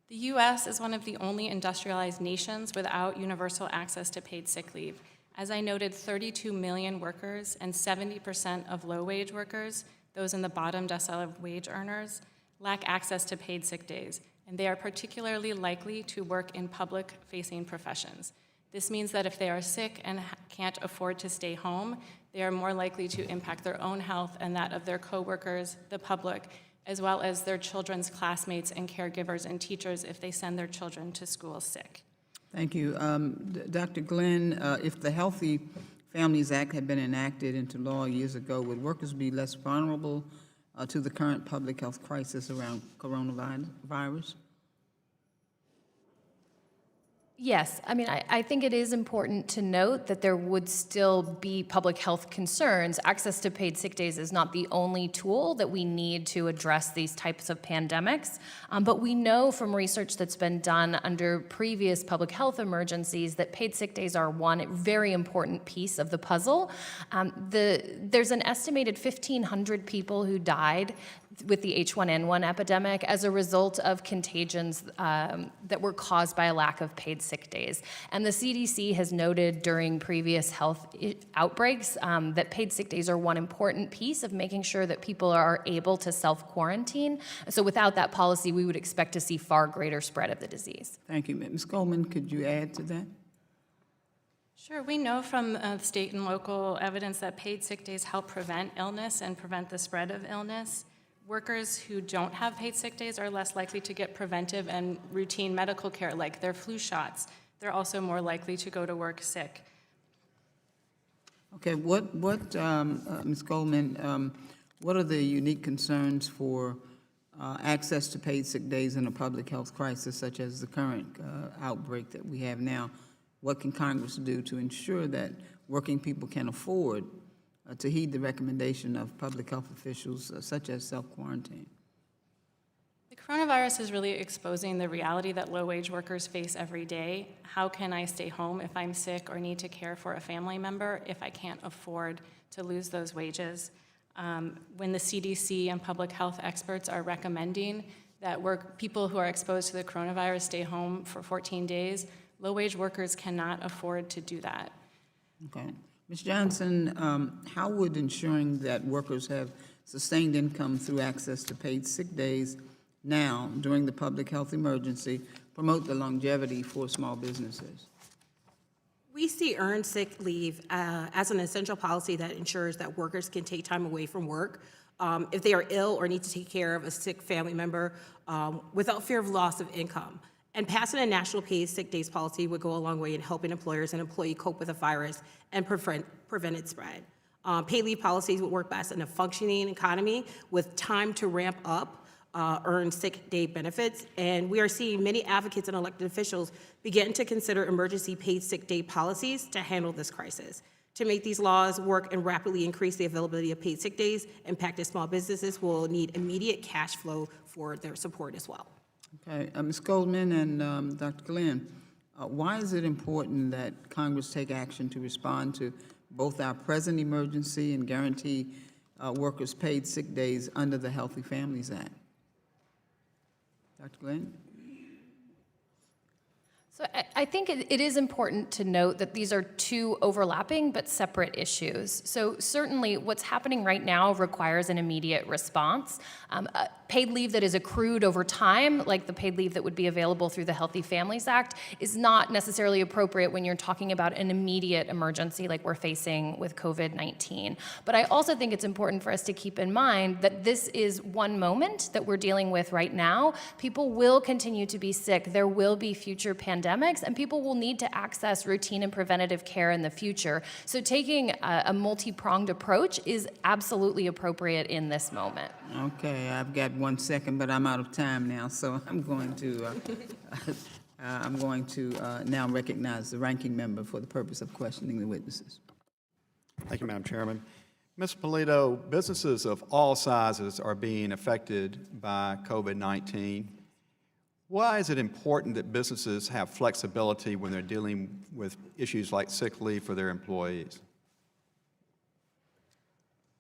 Speaker 7: The U.S. is one of the only industrialized nations without universal access to paid sick leave. As I noted, 32 million workers and 70% of low-wage workers, those in the bottom decile of wage earners, lack access to paid sick days, and they are particularly likely to work in public-facing professions. This means that if they are sick and can't afford to stay home, they are more likely to impact their own health and that of their coworkers, the public, as well as their children's classmates and caregivers and teachers if they send their children to school sick.
Speaker 3: Thank you. Dr. Glenn, if the Healthy Families Act had been enacted into law years ago, would workers be less vulnerable to the current public health crisis around coronavirus?
Speaker 5: Yes, I mean, I think it is important to note that there would still be public health concerns. Access to paid sick days is not the only tool that we need to address these types of pandemics, but we know from research that's been done under previous public health emergencies that paid sick days are one very important piece of the puzzle. There's an estimated 1,500 people who died with the H1N1 epidemic as a result of contagions that were caused by a lack of paid sick days. And the CDC has noted during previous health outbreaks that paid sick days are one important piece of making sure that people are able to self-quarantine. So without that policy, we would expect to see far greater spread of the disease.
Speaker 3: Thank you. Ms. Goldman, could you add to that?
Speaker 7: Sure, we know from state and local evidence that paid sick days help prevent illness and prevent the spread of illness. Workers who don't have paid sick days are less likely to get preventive and routine medical care, like their flu shots. They're also more likely to go to work sick.
Speaker 3: Okay, Ms. Goldman, what are the unique concerns for access to paid sick days in a public health crisis such as the current outbreak that we have now? What can Congress do to ensure that working people can afford to heed the recommendation of public health officials such as self-quarantine?
Speaker 7: The coronavirus is really exposing the reality that low-wage workers face every day. How can I stay home if I'm sick or need to care for a family member if I can't afford to lose those wages? When the CDC and public health experts are recommending that people who are exposed to the coronavirus stay home for 14 days, low-wage workers cannot afford to do that.
Speaker 3: Okay. Ms. Johnson, how would ensuring that workers have sustained income through access to paid sick days now during the public health emergency promote the longevity for small businesses?
Speaker 6: We see earned sick leave as an essential policy that ensures that workers can take time away from work if they are ill or need to take care of a sick family member without fear of loss of income. And passing a national paid sick days policy would go a long way in helping employers and employees cope with the virus and prevent its spread. Paid leave policies would work best in a functioning economy with time to ramp up earned sick day benefits. And we are seeing many advocates and elected officials begin to consider emergency paid sick day policies to handle this crisis. To make these laws work and rapidly increase the availability of paid sick days, impacted small businesses will need immediate cash flow for their support as well.
Speaker 3: Okay, Ms. Goldman and Dr. Glenn, why is it important that Congress take action to respond to both our present emergency and guarantee workers paid sick days under the Healthy Families Act? Dr. Glenn?
Speaker 5: So I think it is important to note that these are two overlapping but separate issues. So certainly what's happening right now requires an immediate response. Paid leave that is accrued over time, like the paid leave that would be available through the Healthy Families Act, is not necessarily appropriate when you're talking about an immediate emergency like we're facing with COVID-19. But I also think it's important for us to keep in mind that this is one moment that we're dealing with right now. People will continue to be sick. There will be future pandemics pandemics, and people will need to access routine and preventative care in the future. So taking a multi-pronged approach is absolutely appropriate in this moment.
Speaker 3: Okay, I've got 1 second, but I'm out of time now, so I'm going to now recognize the ranking member for the purpose of questioning the witnesses.
Speaker 4: Thank you, Madam Chairman. Ms. Polito, businesses of all sizes are being affected by COVID-19. Why is it important that businesses have flexibility when they're dealing with issues like sick leave for their employees?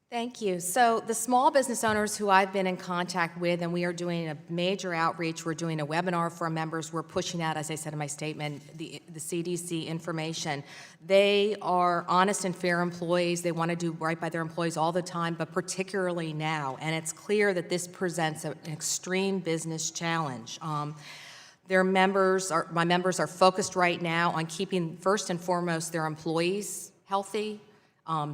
Speaker 8: Thank you. So the small business owners who I've been in contact with, and we are doing a major outreach, we're doing a webinar for our members, we're pushing out, as I said in my statement, the CDC information. They are honest and fair employees. They want to do right by their employees all the time, but particularly now. And it's clear that this presents an extreme business challenge. My members are focused right now on keeping, first and foremost, their employees healthy,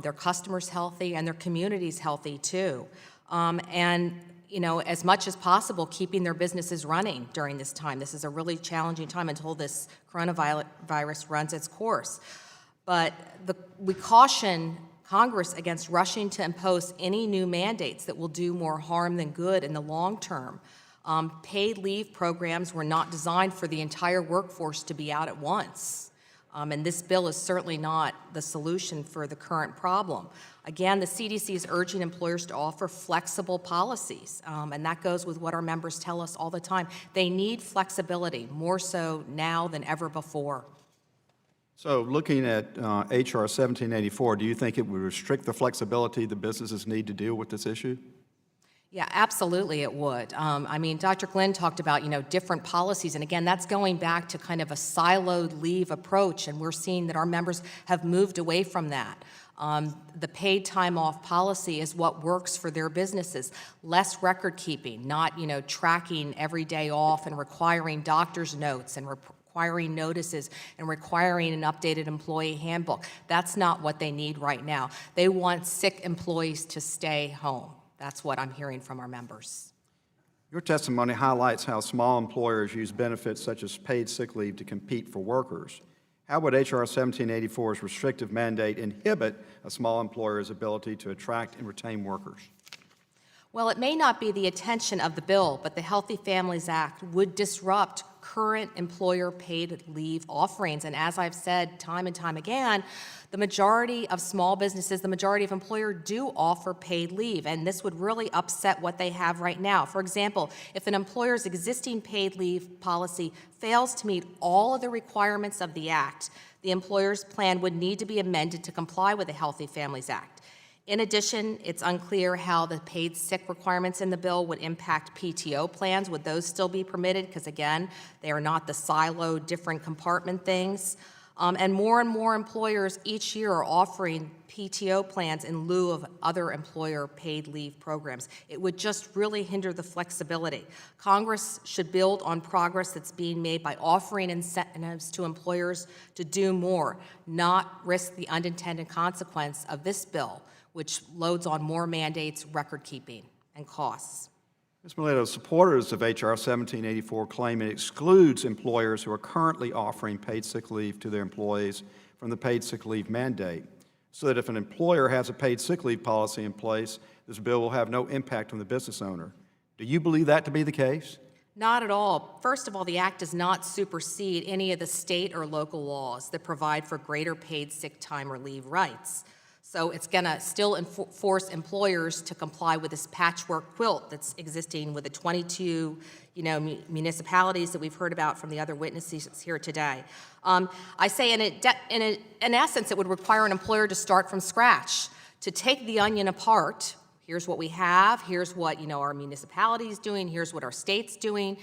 Speaker 8: their customers healthy, and their communities healthy too. And as much as possible, keeping their businesses running during this time. This is a really challenging time until this coronavirus runs its course. But we caution Congress against rushing to impose any new mandates that will do more harm than good in the long term. Paid leave programs were not designed for the entire workforce to be out at once. And this bill is certainly not the solution for the current problem. Again, the CDC is urging employers to offer flexible policies, and that goes with what our members tell us all the time. They need flexibility, more so now than ever before.
Speaker 4: So looking at H.R. 1784, do you think it would restrict the flexibility the businesses need to deal with this issue?
Speaker 8: Yeah, absolutely it would. Dr. Glenn talked about, different policies, and again, that's going back to kind of a siloed leave approach, and we're seeing that our members have moved away from that. The paid time off policy is what works for their businesses. Less record keeping, not, tracking every day off and requiring doctor's notes and requiring notices and requiring an updated employee handbook. That's not what they need right now. They want sick employees to stay home. That's what I'm hearing from our members.
Speaker 4: Your testimony highlights how small employers use benefits such as paid sick leave to compete for workers. How would H.R. 1784's restrictive mandate inhibit a small employer's ability to attract and retain workers?
Speaker 8: Well, it may not be the intention of the bill, but the Healthy Families Act would disrupt current employer-paid leave offerings. And as I've said time and time again, the majority of small businesses, the majority of employers do offer paid leave, and this would really upset what they have right now. For example, if an employer's existing paid leave policy fails to meet all of the requirements of the Act, the employer's plan would need to be amended to comply with the Healthy Families Act. In addition, it's unclear how the paid sick requirements in the bill would impact PTO plans. Would those still be permitted? Because again, they are not the siloed, different compartment things. And more employers each year are offering PTO plans in lieu of other employer paid leave programs. It would just really hinder the flexibility. Congress should build on progress that's being made by offering incentives to employers to do more, not risk the unintended consequence of this bill, which loads on more mandates, record keeping, and costs.
Speaker 4: Ms. Milito, supporters of H.R. 1784 claim it excludes employers who are currently offering paid sick leave to their employees from the paid sick leave mandate, so that if an employer has a paid sick leave policy in place, this bill will have no impact on the business owner. Do you believe that to be the case?
Speaker 8: Not at all. First of all, the Act does not supersede any of the state or local laws that provide for greater paid sick time or leave rights. So it's going to still force employers to comply with this patchwork quilt that's existing with the 22, municipalities that we've heard about from the other witnesses here today. I say in essence, it would require an employer to start from scratch, to take the onion apart. Here's what we have. Here's what our municipality is doing. Here's what our state's doing.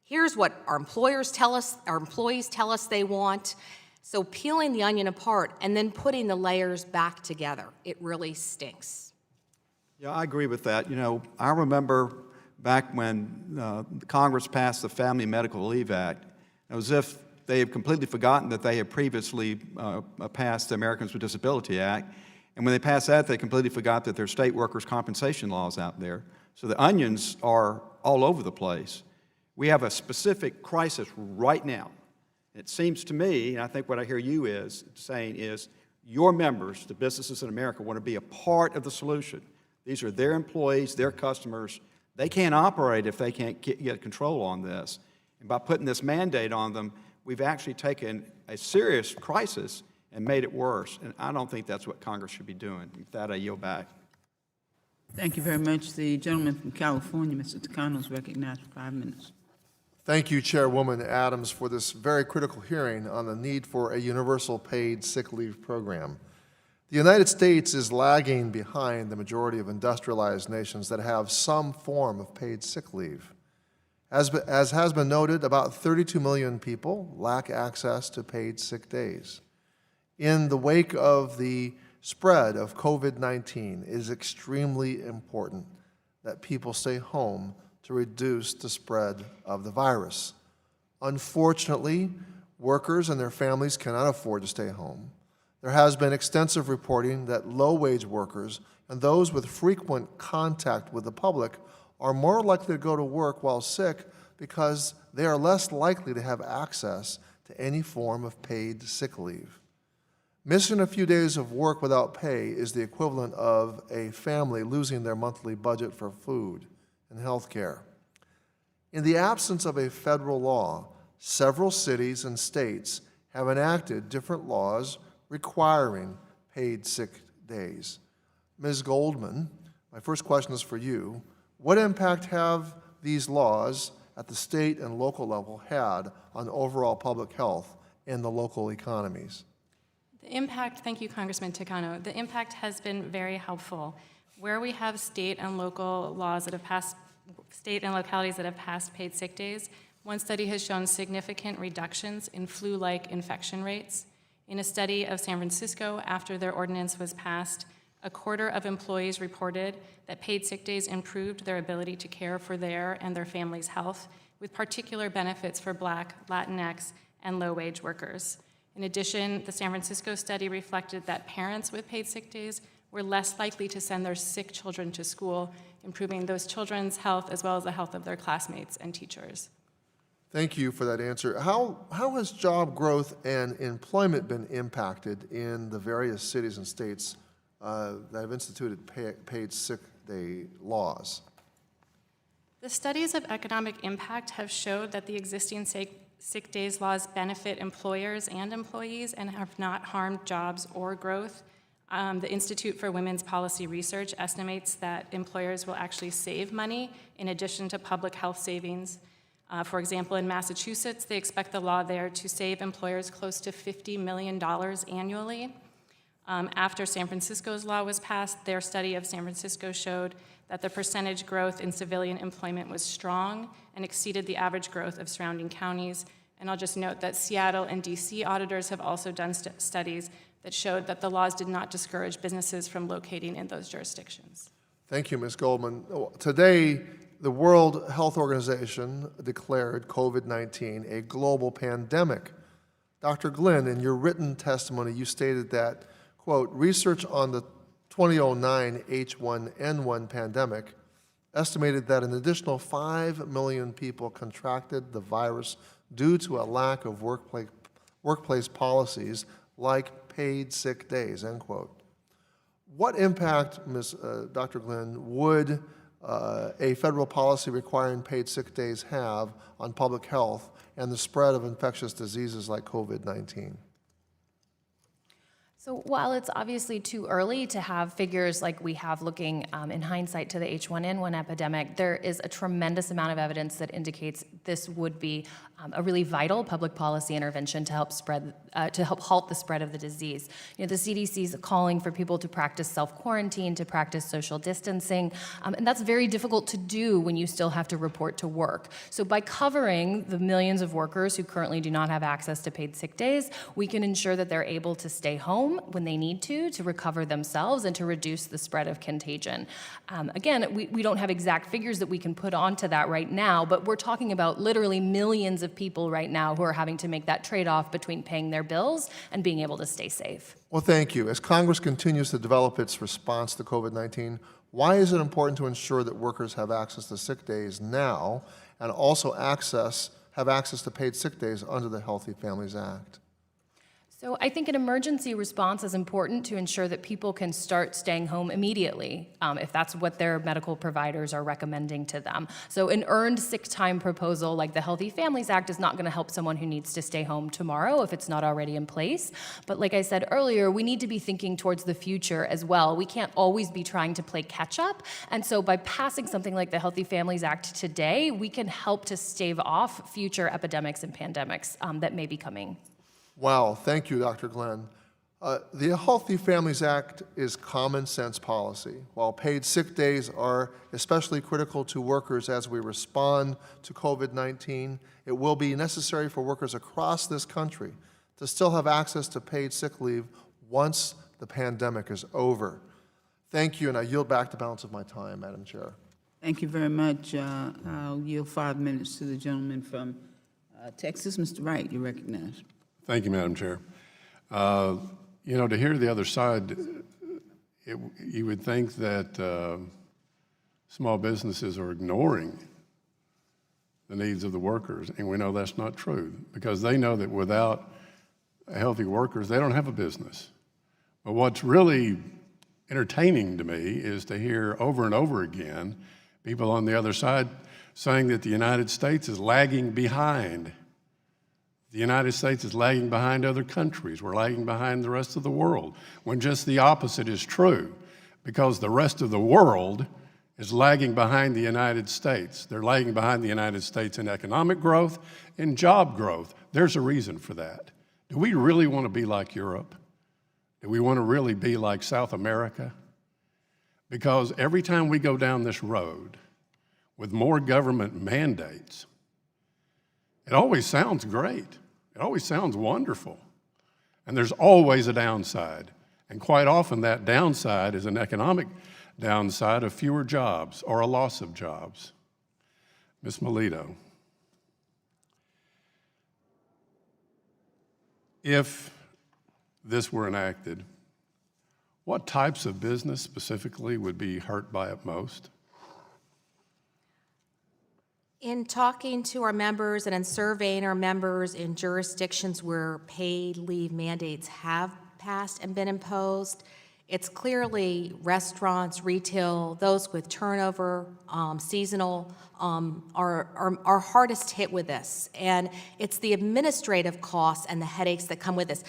Speaker 8: Here's what our employees tell us they want. So peeling the onion apart and then putting the layers back together, it really stinks.
Speaker 4: Yeah, I agree with that. I remember back when Congress passed the Family Medical Leave Act, it was as if they had completely forgotten that they had previously passed the Americans with Disability Act. And when they passed that, they completely forgot that there are state workers' compensation laws out there. So the onions are all over the place. We have a specific crisis right now It seems to me, and I think what I hear you is saying is, your members, the businesses in America, want to be a part of the solution. These are their employees, their customers. They can't operate if they can't get control on this. And by putting this mandate on them, we've actually taken a serious crisis and made it worse. And I don't think that's what Congress should be doing. With that, I yield back.
Speaker 3: Thank you very much. The gentleman from California, Mr. Takano, is recognized for 5 minutes.
Speaker 9: Thank you, Chairwoman Adams, for this very critical hearing on the need for a universal paid sick leave program. The United States is lagging behind the majority of industrialized nations that have some form of paid sick leave. As has been noted, about 32 million people lack access to paid sick days. In the wake of the spread of COVID-19, it is extremely important that people stay home to reduce the spread of the virus. Unfortunately, workers and their families cannot afford to stay home. There has been extensive reporting that low-wage workers and those with frequent contact with the public are more likely to go to work while sick because they are less likely to have access to any form of paid sick leave. Missing a few days of work without pay is the equivalent of a family losing their monthly budget for food and health care. In the absence of a federal law, several cities and states have enacted different laws requiring paid sick days. Ms. Goldman, my first question is for you. What impact have these laws at the state and local level had on overall public health in the local economies?
Speaker 7: The impact, thank you, Congressman Takano. The impact has been very helpful. Where we have state and local laws that have passed, state and localities that have passed paid sick days, one study has shown significant reductions in flu-like infection rates. In a study of San Francisco, after their ordinance was passed, a quarter of employees reported that paid sick days improved their ability to care for their and their family's health, with particular benefits for Black, Latinx, and low-wage workers. In addition, the San Francisco study reflected that parents with paid sick days were less likely to send their sick children to school, improving those children's health as well as the health of their classmates and teachers.
Speaker 9: Thank you for that answer. How has job growth and employment been impacted in the various cities and states that have instituted paid sick day laws?
Speaker 7: The studies of economic impact have showed that the existing sick days laws benefit employers and employees and have not harmed jobs or growth. The Institute for Women's Policy Research estimates that employers will actually save money in addition to public health savings. For example, in Massachusetts, they expect the law there to save employers close to $50 million annually. After San Francisco's law was passed, their study of San Francisco showed that the percentage growth in civilian employment was strong and exceeded the average growth of surrounding counties. And I'll just note that Seattle and DC auditors have also done studies that showed that the laws did not discourage businesses from locating in those jurisdictions.
Speaker 9: Thank you, Ms. Goldman. Today, the World Health Organization declared COVID-19 a global pandemic. Dr. Glenn, in your written testimony, you stated that, quote, research on the 2009 H1N1 pandemic estimated that an additional 5 million people contracted the virus due to a lack of workplace policies like paid sick days, end quote. What impact, Dr. Glenn, would a federal policy requiring paid sick days have on public health and the spread of infectious diseases like COVID-19?
Speaker 5: So while it's obviously too early to have figures like we have looking in hindsight to the H1N1 epidemic, there is a tremendous amount of evidence that indicates this would be a really vital public policy intervention to help halt the spread of the disease. You know, the CDC is calling for people to practice self-quarantine, to practice social distancing, and that's very difficult to do when you still have to report to work. So by covering the millions of workers who currently do not have access to paid sick days, we can ensure that they're able to stay home when they need to recover themselves and to reduce the spread of contagion. Again, we don't have exact figures that we can put onto that right now, but we're talking about literally millions of people right now who are having to make that trade-off between paying their bills and being able to stay safe.
Speaker 9: Well, thank you. As Congress continues to develop its response to COVID-19, why is it important to ensure that workers have access to sick days now and also have have access to paid sick days under the Healthy Families Act?
Speaker 5: So I think an emergency response is important to ensure that people can start staying home immediately, if that's what their medical providers are recommending to them. So an earned sick time proposal like the Healthy Families Act is not going to help someone who needs to stay home tomorrow if it's not already in place. But like I said earlier, we need to be thinking towards the future as well. We can't always be trying to play catch up. And so by passing something like the Healthy Families Act today, we can help to stave off future epidemics and pandemics that may be coming.
Speaker 9: Wow, thank you, Dr. Glenn. The Healthy Families Act is common sense policy. While paid sick days are especially critical to workers as we respond to COVID-19, it will be necessary for workers across this country to still have access to paid sick leave once the pandemic is over. Thank you, and I yield back the balance of my time, Madam Chair.
Speaker 3: Thank you very much. I'll yield 5 minutes to the gentleman from Texas. Mr. Wright, you're recognized.
Speaker 10: Thank you, Madam Chair. You know, to hear the other side, you would think that small businesses are ignoring the needs of the workers, and we know that's not true, because they know that without healthy workers, they don't have a business. But what's really entertaining to me is to hear over and over again people on the other side saying that the United States is lagging behind. The United States is lagging behind other countries. We're lagging behind the rest of the world, when just the opposite is true, because the rest of the world is lagging behind the United States. They're lagging behind the United States in economic growth and job growth. There's a reason for that. Do we really want to be like Europe? Do we want to really be like South America? Because every time we go down this road with more government mandates, it always sounds great. It always sounds wonderful. And there's always a downside. And quite often that downside is an economic downside of fewer jobs or a loss of jobs. Ms. Melito, if this were enacted, what types of business specifically would be hurt by it most?
Speaker 8: In talking to our members and in surveying our members in jurisdictions where paid leave mandates have passed and been imposed, it's clearly restaurants, retail, those with turnover, seasonal, are hardest hit with this. And it's the administrative costs and the headaches that come with this.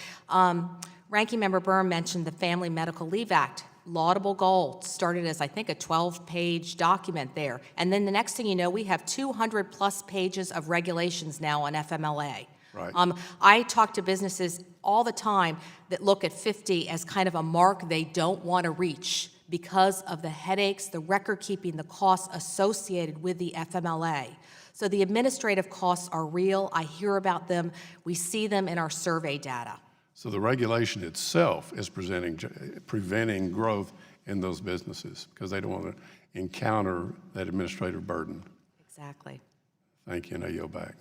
Speaker 8: Ranking Member Byrne mentioned the Family Medical Leave Act. Laudable goal, started as, I think, a 12-page document there. And then the next thing you know, we have 200-plus pages of regulations now on FMLA.
Speaker 10: Right.
Speaker 8: I talk to businesses all the time that look at 50 as kind of a mark they don't want to reach because of the headaches, the record keeping, the costs associated with the FMLA. So the administrative costs are real. I hear about them. We see them in our survey data.
Speaker 10: So the regulation itself is preventing growth in those businesses because they don't want to encounter that administrative burden.
Speaker 8: Exactly.
Speaker 10: Thank you, and I yield back.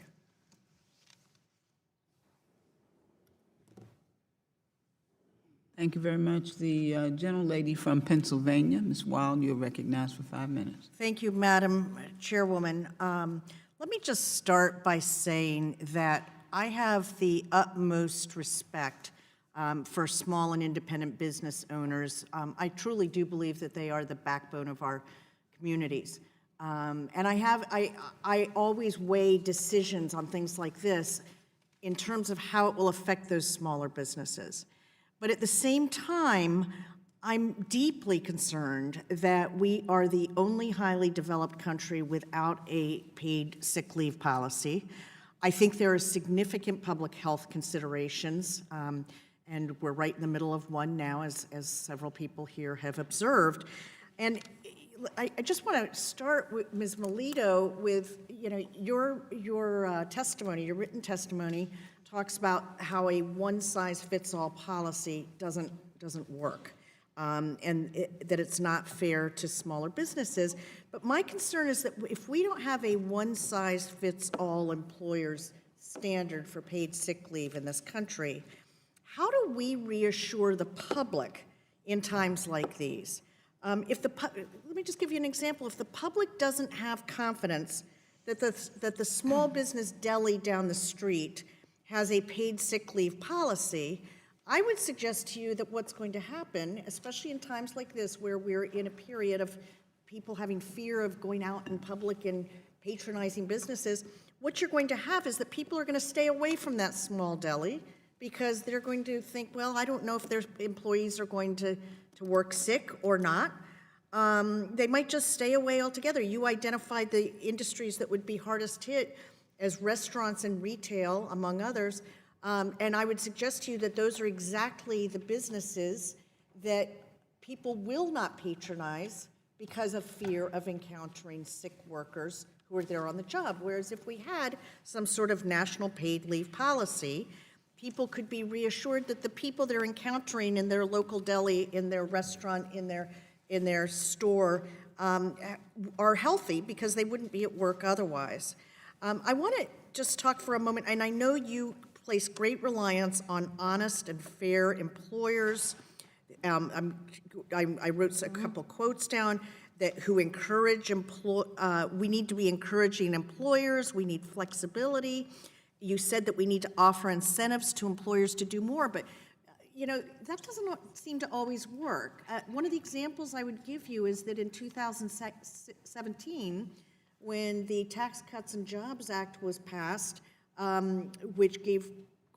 Speaker 3: Thank you very much. The gentlelady from Pennsylvania, Ms. Wild, you're recognized for 5 minutes.
Speaker 1: Thank you, Madam Chairwoman. Let me just start by saying that I have the utmost respect for small and independent business owners. I truly do believe that they are the backbone of our communities. And I always weigh decisions on things like this in terms of how it will affect those smaller businesses. But at the same time, I'm deeply concerned that we are the only highly developed country without a paid sick leave policy. I think there are significant public health considerations, and we're right in the middle of one now, as several people here have observed. And I just want to start with Ms. Melito with, your testimony, your written testimony talks about how a one-size-fits-all policy doesn't work. That it's not fair to smaller businesses. But my concern is that if we don't have a one-size-fits-all employer's standard for paid sick leave in this country, how do we reassure the public in times like these? Let me just give you an example. If the public doesn't have confidence that the small business deli down the street has a paid sick leave policy, I would suggest to you that what's going to happen, especially in times like this where we're in a period of people having fear of going out in public and patronizing businesses, what you're going to have is that people are going to stay away from that small deli because they're going to think, well, I don't know if their employees are going to work sick or not. They might just stay away altogether. You identified the industries that would be hardest hit as restaurants and retail, among others. And I would suggest to you that those are exactly the businesses that people will not patronize because of fear of encountering sick workers who are there on the job. Whereas if we had some sort of national paid leave policy, people could be reassured that the people they're encountering in their local deli, in their restaurant, in their store are healthy because they wouldn't be at work otherwise. I want to just talk for a moment, and I know you place great reliance on honest and fair employers. I wrote a couple quotes down that who encourage we need to be encouraging employers, we need flexibility. You said that we need to offer incentives to employers to do more, but you know, that doesn't seem to always work. One of the examples I would give you is that in 2017, when the Tax Cuts and Jobs Act was passed, which gave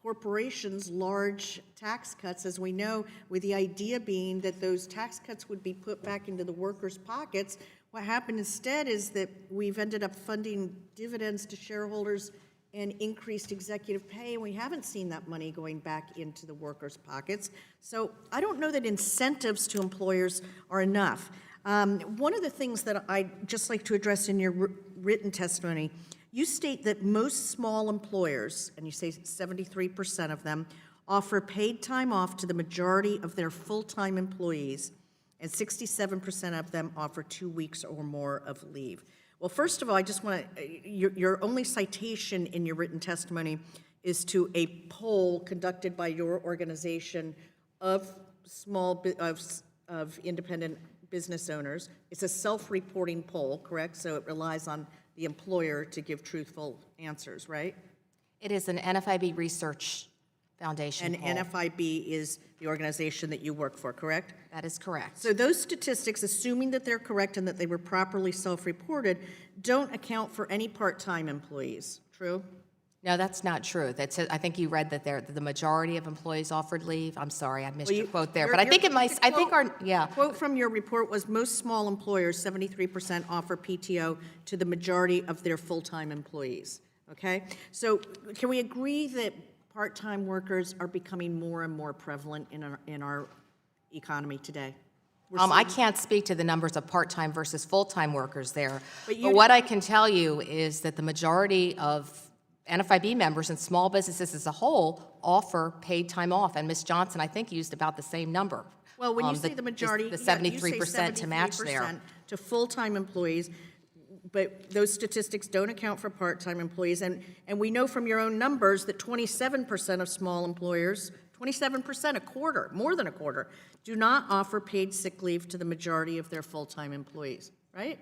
Speaker 1: corporations large tax cuts, as we know, with the idea being that those tax cuts would be put back into the workers' pockets. What happened instead is that we've ended up funding dividends to shareholders and increased executive pay, and we haven't seen that money going back into the workers' pockets. So I don't know that incentives to employers are enough. One of the things that I'd just like to address in your written testimony, you state that most small employers, and you say 73% of them, offer paid time off to the majority of their full-time employees, and 67% of them offer 2 weeks or more of leave. Well, first of all, I just want to, your only citation in your written testimony is to a poll conducted by your organization of of independent business owners. It's a self-reporting poll, correct? So it relies on the employer to give truthful answers, right?
Speaker 8: It is an NFIB Research Foundation
Speaker 1: And
Speaker 8: poll.
Speaker 1: NFIB is the organization that you work for, correct?
Speaker 8: That is correct.
Speaker 1: So those statistics, assuming that they're correct and that they were properly self-reported, don't account for any part-time employees, true?
Speaker 8: No, that's not true. That's, I think you read that the majority of employees offered leave. I'm sorry, I missed your quote there, but I think it might, I think our, yeah.
Speaker 1: The quote from your report was most small employers, 73% offer PTO to the majority of their full-time employees, okay? So can we agree that part-time workers are becoming more and more prevalent in our economy today?
Speaker 8: I can't speak to the numbers of part-time versus full-time workers there,
Speaker 1: But
Speaker 8: but what I can tell you is that the majority of NFIB members and small businesses as a whole offer paid time off, and Ms. Johnson, I think, used about the same number.
Speaker 1: Well, when you say the majority,
Speaker 8: the
Speaker 1: yeah, you say
Speaker 8: 73% to match there.
Speaker 1: 73% to full-time employees, but those statistics don't account for part-time employees. And we know from your own numbers that 27% of small employers, 27%, a quarter, more than a quarter, do not offer paid sick leave to the majority of their full-time employees, right?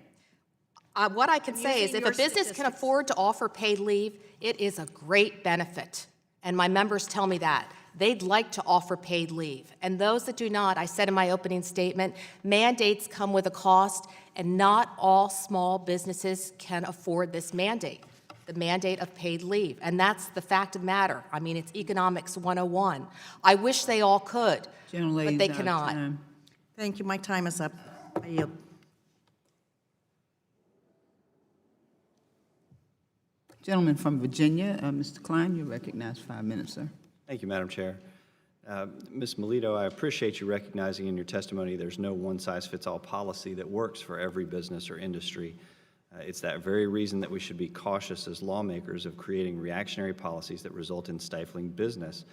Speaker 8: What I can say is
Speaker 1: using
Speaker 8: if a
Speaker 1: your
Speaker 8: business can
Speaker 1: statistics.
Speaker 8: afford to offer paid leave, it is a great benefit. And my members tell me that. They'd like to offer paid leave. And those that do not, I said in my opening statement, mandates come with a cost, and not all small businesses can afford this mandate, the mandate of paid leave. And that's the fact of the matter. I mean, it's economics 101. I wish they all could, but they cannot.
Speaker 1: Thank you. My time is up. I yield.
Speaker 3: Gentleman from Virginia, Mr. Klein, you're recognized 5 minutes, sir.
Speaker 11: Thank you, Madam Chair. Ms. Melito, I appreciate you recognizing in your testimony there's no one-size-fits-all policy that works for every business or industry. It's that very reason that we should be cautious as lawmakers of creating reactionary policies that result in stifling business.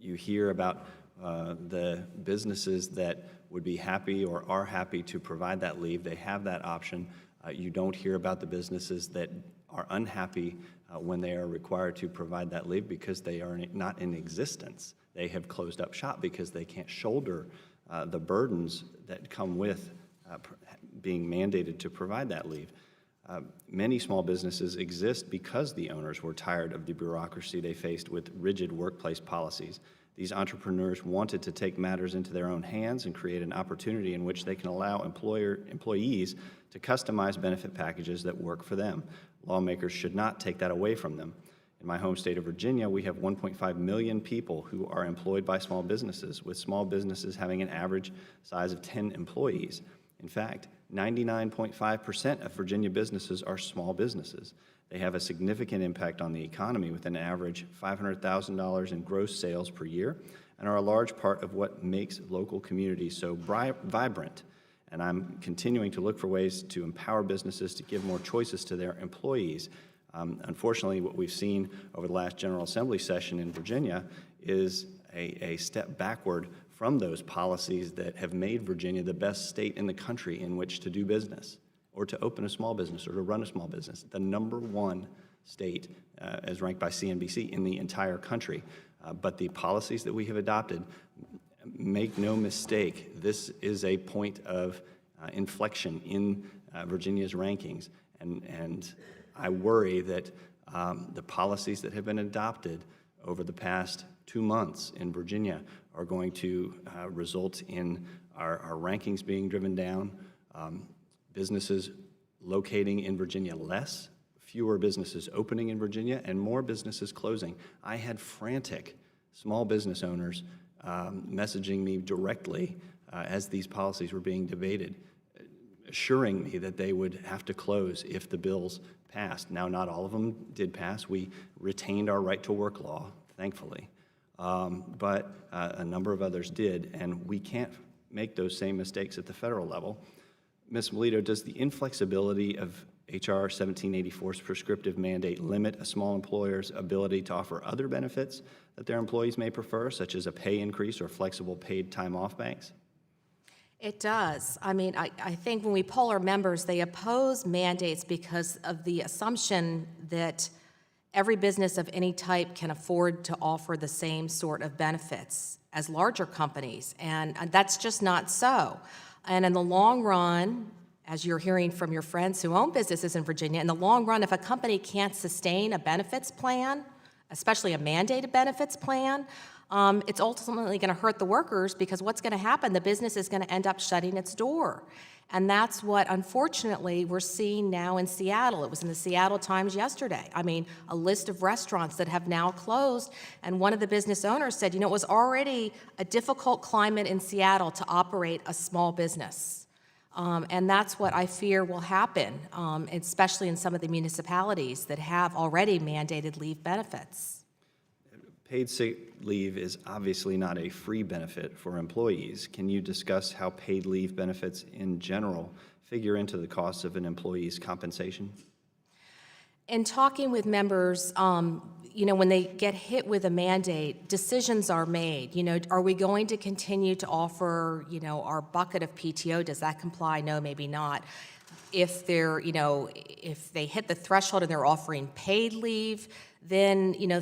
Speaker 11: You hear about the businesses that would be happy or are happy to provide that leave. They have that option. You don't hear about the businesses that are unhappy when they are required to provide that leave because they are not in existence. They have closed up shop because they can't shoulder the burdens that come with being mandated to provide that leave. Many small businesses exist because the owners were tired of the bureaucracy they faced with rigid workplace policies. These entrepreneurs wanted to take matters into their own hands and create an opportunity in which they can allow employees to customize benefit packages that work for them. Lawmakers should not take that away from them. In my home state of Virginia, we have 1.5 million people who are employed by small businesses, with small businesses having an average size of 10 employees. In fact, 99.5% of Virginia businesses are small businesses. They have a significant impact on the economy with an average $500,000 in gross sales per year and are a large part of what makes local communities so vibrant. And I'm continuing to look for ways to empower businesses to give more choices to their employees. Unfortunately, what we've seen over the last General Assembly session in Virginia is a step backward from those policies that have made Virginia the best state in the country in which to do business, or to open a small business, or to run a small business. The #1 state, as ranked by CNBC, in the entire country. But the policies that we have adopted, make no mistake, this is a point of inflection in Virginia's rankings. And I worry that the policies that have been adopted over the past 2 months in Virginia are going to result in our rankings being driven down, businesses locating in Virginia less, fewer businesses opening in Virginia, and more businesses closing. I had frantic small business owners messaging me directly as these policies were being debated, assuring me that they would have to close if the bills passed. Now, not all of them did pass. We retained our right to work law, thankfully, but a number of others did, and we can't make those same mistakes at the federal level. Ms. Melito, does the inflexibility of H.R. 1784's prescriptive mandate limit a small employer's ability to offer other benefits that their employees may prefer, such as a pay increase or flexible paid time off banks?
Speaker 8: It does. I mean, I think when we poll our members, they oppose mandates because of the assumption that every business of any type can afford to offer the same sort of benefits as larger companies, and that's just not so. And in the long run, as you're hearing from your friends who own businesses in Virginia, in the long run, if a company can't sustain a benefits plan, especially a mandated benefits plan, it's ultimately going to hurt the workers, because what's going to happen? The business is going to end up shutting its door. And that's what, unfortunately, we're seeing now in Seattle. It was in the Seattle Times yesterday. I mean, a list of restaurants that have now closed, and one of the business owners said, you know, it was already a difficult climate in Seattle to operate a small business. And that's what I fear will happen, especially in some of the municipalities that have already mandated leave benefits.
Speaker 11: Paid sick leave is obviously not a free benefit for employees. Can you discuss how paid leave benefits in general figure into the cost of an employee's compensation?
Speaker 8: In talking with members, you know, when they get hit with a mandate, decisions are made. You know, are we going to continue to offer, you know, our bucket of PTO? Does that comply? No, maybe not. If they're, you know, if they hit the threshold and they're offering paid leave, then, you know,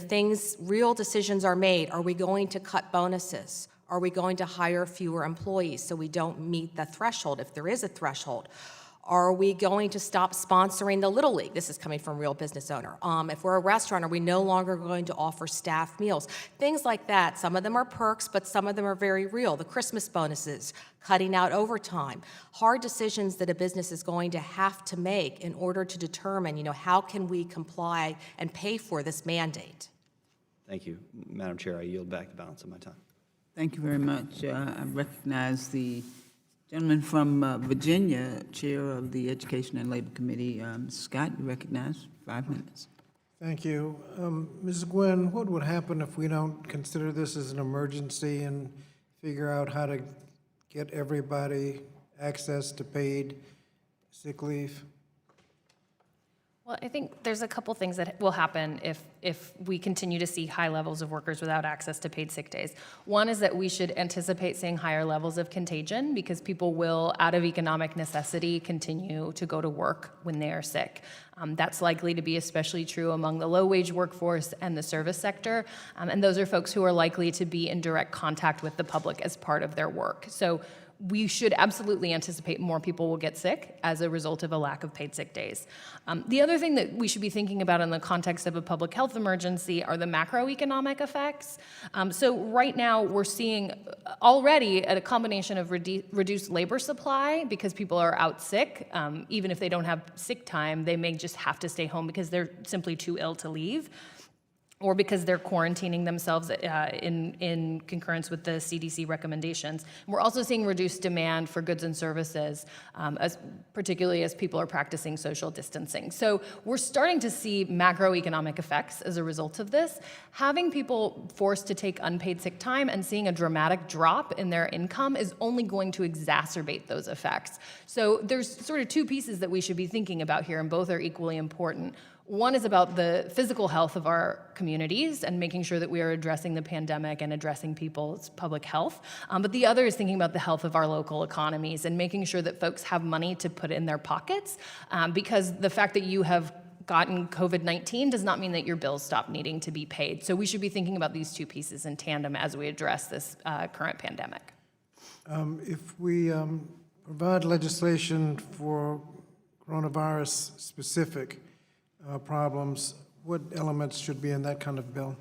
Speaker 8: real decisions are made. Are we going to cut bonuses? Are we going to hire fewer employees so we don't meet the threshold, if there is a threshold? Are we going to stop sponsoring the Little League? This is coming from a real business owner. If we're a restaurant, are we no longer going to offer staff meals? Things like that. Some of them are perks, but some of them are very real. The Christmas bonuses, cutting out overtime. Hard decisions that a business is going to have to make in order to determine, you know, how can we comply and pay for this mandate?
Speaker 11: Thank you. Madam Chair, I yield back the balance of my time.
Speaker 3: Thank you very much. I recognize the gentleman from Virginia, Chair of the Education and Labor Committee. Scott, you recognize 5 minutes.
Speaker 12: Thank you. Ms. Gwynn, what would happen if we don't consider this as an emergency and figure out how to get everybody access to paid sick leave?
Speaker 5: Well, I think there's a couple things that will happen if we continue to see high levels of workers without access to paid sick days. One is that we should anticipate seeing higher levels of contagion, because people will, out of economic necessity, continue to go to work when they are sick. That's likely to be especially true among the low-wage workforce and the service sector, and those are folks who are likely to be in direct contact with the public as part of their work. So we should absolutely anticipate more people will get sick as a result of a lack of paid sick days. The other thing that we should be thinking about in the context of a public health emergency are the macroeconomic effects. So right now, we're seeing already a combination of reduced labor supply because people are out sick. Even if they don't have sick time, they may just have to stay home because they're simply too ill to leave, or because they're quarantining themselves in concurrence with the CDC recommendations. We're also seeing reduced demand for goods and services, particularly as people are practicing social distancing. So we're starting to see macroeconomic effects as a result of this. Having people forced to take unpaid sick time and seeing a dramatic drop in their income is only going to exacerbate those effects. So there's sort of two pieces that we should be thinking about here, and both are equally important. One is about the physical health of our communities and making sure that we are addressing the pandemic and addressing people's public health. But the other is thinking about the health of our local economies and making sure that folks have money to put in their pockets, because the fact that you have gotten COVID-19 does not mean that your bills stop needing to be paid. So we should be thinking about these two pieces in tandem as we address this current pandemic.
Speaker 12: If we provide legislation for coronavirus-specific problems, what elements should be in that kind of bill?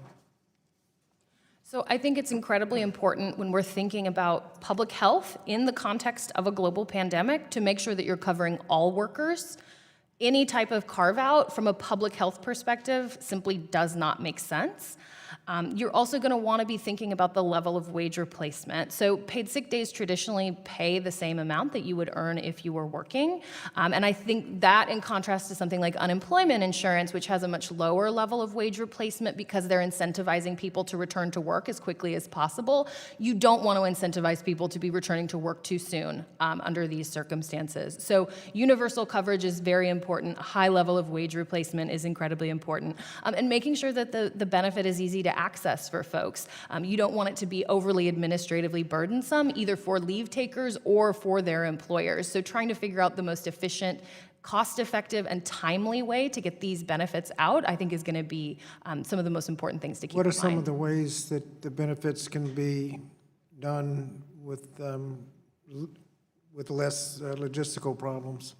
Speaker 5: So I think it's incredibly important when we're thinking about public health in the context of a global pandemic to make sure that you're covering all workers. Any type of carve-out from a public health perspective simply does not make sense. You're also going to want to be thinking about the level of wage replacement. So paid sick days traditionally pay the same amount that you would earn if you were working. And I think that, in contrast to something like unemployment insurance, which has a much lower level of wage replacement because they're incentivizing people to return to work as quickly as possible, you don't want to incentivize people to be returning to work too soon under these circumstances. So universal coverage is very important. A high level of wage replacement is incredibly important. And making sure that the benefit is easy to access for folks. You don't want it to be overly administratively burdensome, either for leave takers or for their employers. So trying to figure out the most efficient, cost-effective, and timely way to get these benefits out, I think, is going to be some of the most important things to keep in mind.
Speaker 12: What are some of the ways that the benefits can be done with less logistical problems?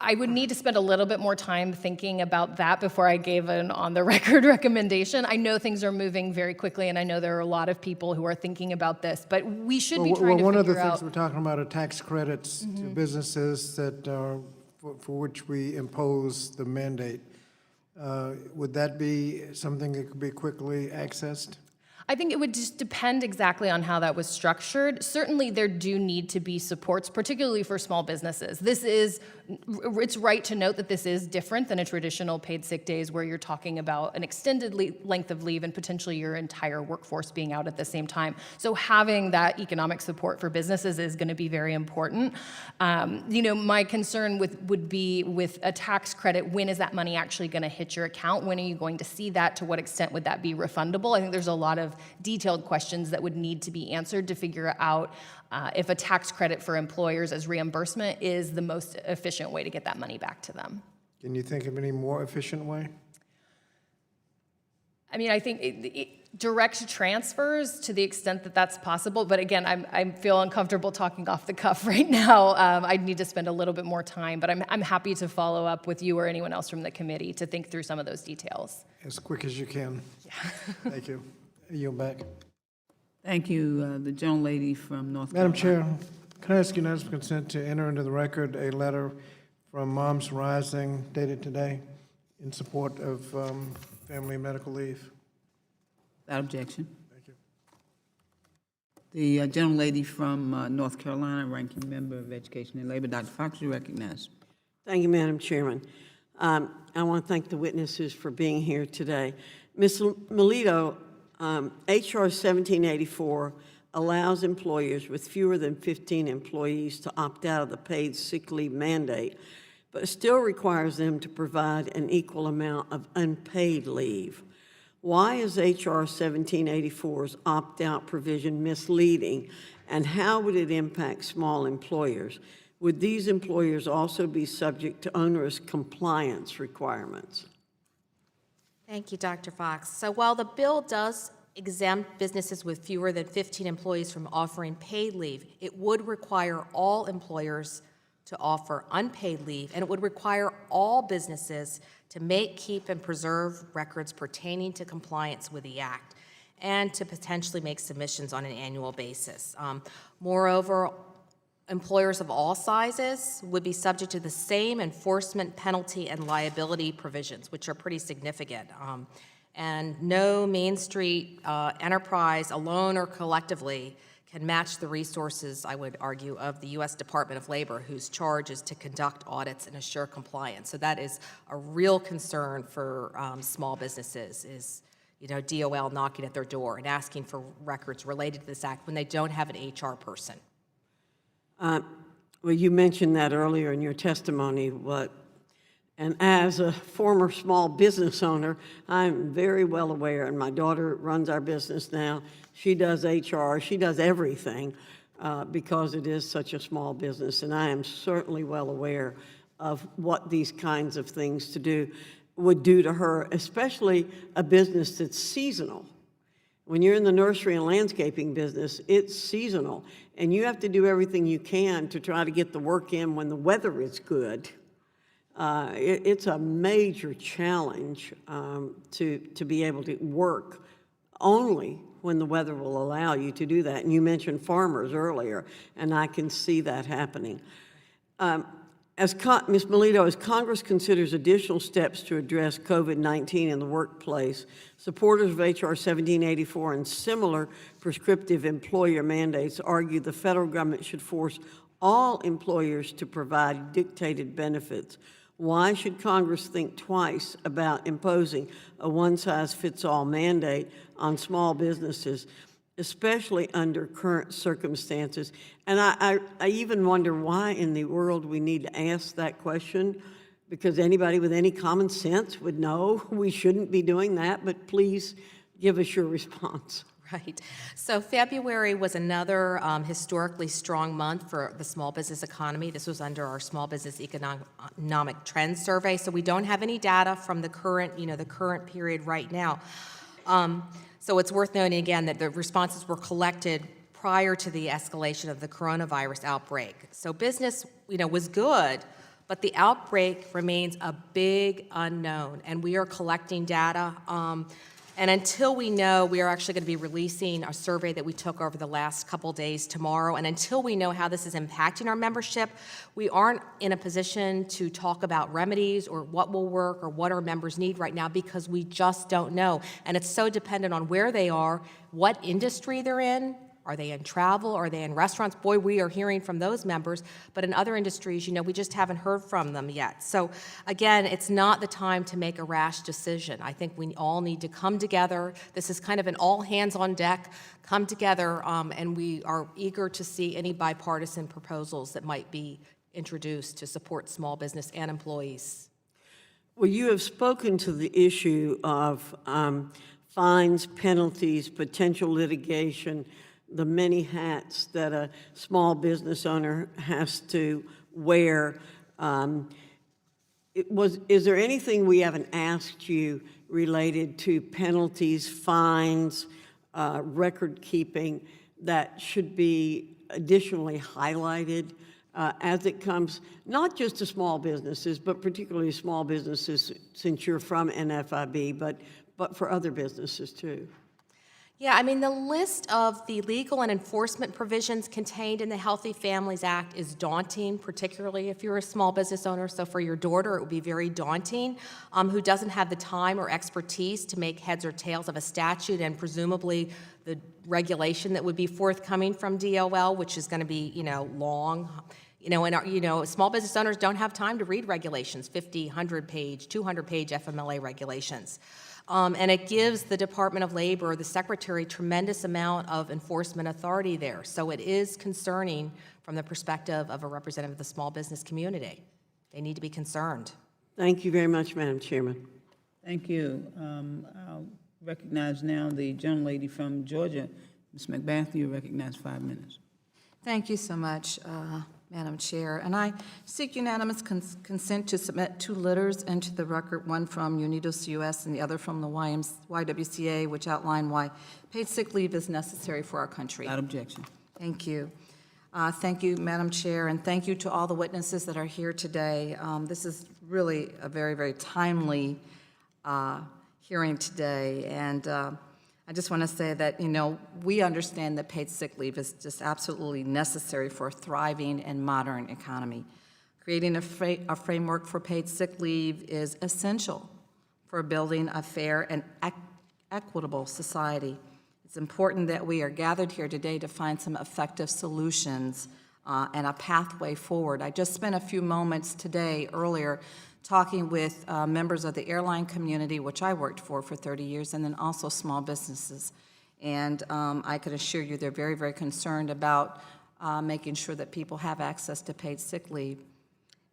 Speaker 5: I would need to spend a little bit more time thinking about that before I gave an on-the-record recommendation. I know things are moving very quickly, and I know there are a lot of people who are thinking about this, but we should be trying to
Speaker 12: one
Speaker 5: figure
Speaker 12: of the
Speaker 5: out...
Speaker 12: things we're talking about are tax credits to businesses that are, for which we impose the mandate. Would that be something that could be quickly accessed?
Speaker 5: I think it would just depend exactly on how that was structured. Certainly, there do need to be supports, particularly for small businesses. It's right to note that this is different than a traditional paid sick days where you're talking about an extended length of leave and potentially your entire workforce being out at the same time. So having that economic support for businesses is going to be very important. My concern would be with a tax credit, when is that money actually going to hit your account? When are you going to see that? To what extent would that be refundable? I think there's a lot of detailed questions that would need to be answered to figure out if a tax credit for employers as reimbursement is the most efficient way to get that money back to them.
Speaker 12: Can you think of any more efficient way?
Speaker 5: I mean, I think direct transfers to the extent that that's possible, but again, I feel uncomfortable talking off the cuff right now. I'd need to spend a little bit more time, but I'm happy to follow up with you or anyone else from the committee to think through some of those details.
Speaker 12: As quick as you can.
Speaker 5: Yeah.
Speaker 12: Thank you. Yield back.
Speaker 3: Thank you. The gentlelady from North Carolina.
Speaker 12: Madam Chair, can I ask unanimous consent to enter into the record a letter from Moms Rising dated today in support of family medical leave?
Speaker 3: Without objection.
Speaker 12: Thank you.
Speaker 3: The gentlelady from North Carolina, Ranking Member of Education and Labor, Dr. Fox, you recognize.
Speaker 13: Thank you, Madam Chairman. I want to thank the witnesses for being here today. Ms. Melito, H.R. 1784 allows employers with fewer than 15 employees to opt out of the paid sick leave mandate, but it still requires them to provide an equal amount of unpaid leave. Why is H.R. 1784's opt-out provision misleading, and how would it impact small employers? Would these employers also be subject to onerous compliance requirements?
Speaker 8: Thank you, Dr. Fox. So while the bill does exempt businesses with fewer than 15 employees from offering paid leave. It would require all employers to offer unpaid leave, and it would require all businesses to make, keep, and preserve records pertaining to compliance with the Act, and to potentially make submissions on an annual basis. Moreover, employers of all sizes would be subject to the same enforcement, penalty, and liability provisions, which are pretty significant. And no Main Street enterprise, alone or collectively, can match the resources, I would argue, of the U.S. Department of Labor, whose charge is to conduct audits and assure compliance. So that is a real concern for small businesses, is DOL knocking at their door and asking for records related to this act when they don't have an HR person.
Speaker 13: Well, you mentioned that earlier in your testimony, and as a former small business owner, I'm very well aware, and my daughter runs our business now. She does HR, she does everything because it is such a small business, and I am certainly well aware of what these kinds of things would do to her, especially a business that's seasonal. When you're in the nursery and landscaping business, it's seasonal, and you have to do everything you can to try to get the work in when the weather is good. It's a major challenge to be able to work only when the weather will allow you to do that. And you mentioned farmers earlier, and I can see that happening. Ms. Melito, as Congress considers additional steps to address COVID-19 in the workplace, supporters of H.R. 1784 and similar prescriptive employer mandates argue the federal government should force all employers to provide dictated benefits. Why should Congress think twice about imposing a one-size-fits-all mandate on small businesses, especially under current circumstances? And I even wonder why in the world we need to ask that question, because anybody with any common sense would know we shouldn't be doing that, but please give us your response.
Speaker 8: Right. So February was another historically strong month for the small business economy. This was under our Small Business Economic Trends Survey. So we don't have any data from the current, the current period right now. So it's worth noting again that the responses were collected prior to the escalation of the coronavirus outbreak. So business, was good, but the outbreak remains a big unknown, and we are collecting data. And until we know, we are actually going to be releasing a survey that we took over the last couple days tomorrow. And until we know how this is impacting our membership, we aren't in a position to talk about remedies or what will work or what our members need right now, because we just don't know. And it's so dependent on where they are, what industry they're in. Are they in travel? Are they in restaurants? Boy, we are hearing from those members. But in other industries, we just haven't heard from them yet. So again, it's not the time to make a rash decision. I think we all need to come together. This is kind of an all hands on deck, come together, and we are eager to see any bipartisan proposals that might be introduced to support small business and employees.
Speaker 13: Well, you have spoken to the issue of fines, penalties, potential litigation, the many hats that a small business owner has to wear. Is there anything we haven't asked you related to penalties, fines, record keeping that should be additionally highlighted as it comes, not just to small businesses, but particularly small businesses, since you're from NFIB, but for other businesses too?
Speaker 8: Yeah, the list of the legal and enforcement provisions contained in the Healthy Families Act is daunting, particularly if you're a small business owner. So for your daughter, it would be very daunting, who doesn't have the time or expertise to make heads or tails of a statute and presumably the regulation that would be forthcoming from DOL, which is going to be, long. And small business owners don't have time to read regulations, 50, 100-page, 200-page FMLA regulations. And it gives the Department of Labor, the Secretary, tremendous amount of enforcement authority there. So it is concerning from the perspective of a representative of the small business community. They need to be concerned.
Speaker 13: Thank you very much, Madam Chairman.
Speaker 3: Thank you. I'll recognize now the gentlelady from Georgia, Ms. McBath. You recognize 5 minutes.
Speaker 14: Thank you so much, Madam Chair, and I seek unanimous consent to submit 2 letters into the record, one from Unidos US and the other from the YWCA, which outline why paid sick leave is necessary for our country.
Speaker 3: Without objection.
Speaker 14: Thank you. Thank you, Madam Chair, and thank you to all the witnesses that are here today. This is really a very, very timely hearing today, and I just want to say that, we understand that paid sick leave is just absolutely necessary for a thriving and modern economy. Creating a framework for paid sick leave is essential for building a fair and equitable society. It's important that we are gathered here today to find some effective solutions and a pathway forward. I just spent a few moments today, earlier, talking with members of the airline community, which I worked for 30 years, and then also small businesses. And I can assure you they're very, very concerned about making sure that people have access to paid sick leave.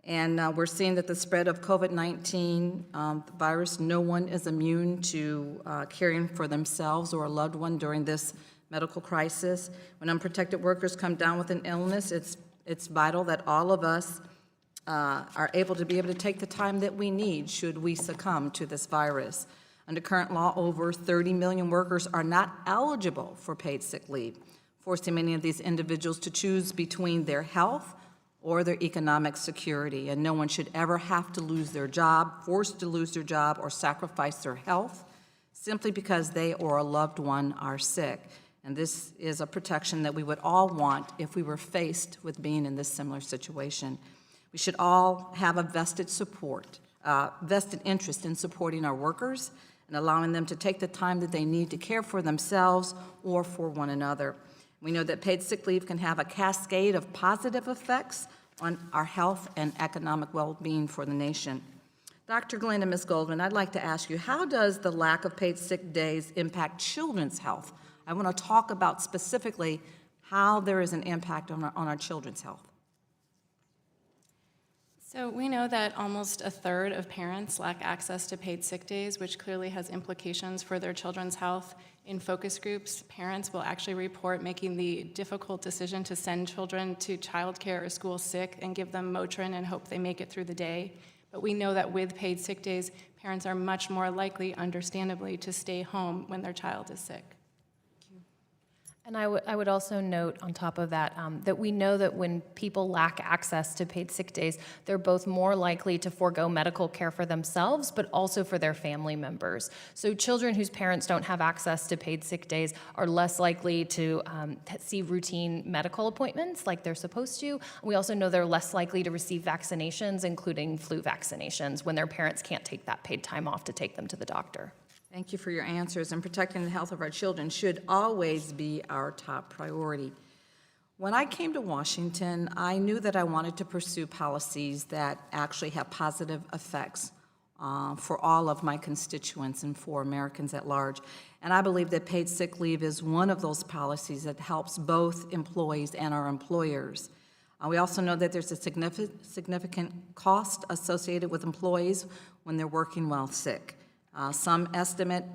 Speaker 14: And we're seeing that the spread of COVID-19 the virus, no one is immune to caring for themselves or a loved one during this medical crisis. When unprotected workers come down with an illness, it's vital that all of us are able to take the time that we need should we succumb to this virus. Under current law, over 30 million workers are not eligible for paid sick leave, forcing many of these individuals to choose between their health or their economic security. And no one should ever have to lose their job, forced to lose their job, or sacrifice their health simply because they or a loved one are sick. And this is a protection that we would all want if we were faced with being in this similar situation. We should all have a vested interest in supporting our workers and allowing them to take the time that they need to care for themselves or for one another. We know that paid sick leave can have a cascade of positive effects on our health and economic well-being for the nation. Dr. Glenn and Ms. Goldman, I'd like to ask you, how does the lack of paid sick days impact children's health? I want to talk about specifically how there is an impact on our children's health.
Speaker 7: So we know that almost a third of parents lack access to paid sick days, which clearly has implications for their children's health. In focus groups, parents will actually report making the difficult decision to send children to childcare or school sick and give them Motrin and hope they make it through the day. But we know that with paid sick days, parents are much more likely, understandably, to stay home when their child is sick.
Speaker 5: And I would also note on top of that, that we know that when people lack access to paid sick days, they're both more likely to forego medical care for themselves, but also for their family members. So children whose parents don't have access to paid sick days are less likely to see routine medical appointments like they're supposed to. We also know they're less likely to receive vaccinations, including flu vaccinations, when their parents can't take that paid time off to take them to the doctor.
Speaker 14: Thank you for your answers, and protecting the health of our children should always be our top priority. When I came to Washington, I knew that I wanted to pursue policies that actually have positive effects for all of my constituents and for Americans at large. And I believe that paid sick leave is one of those policies that helps both employees and our employers. We also know that there's a significant cost associated with employees when they're working while sick. Some estimates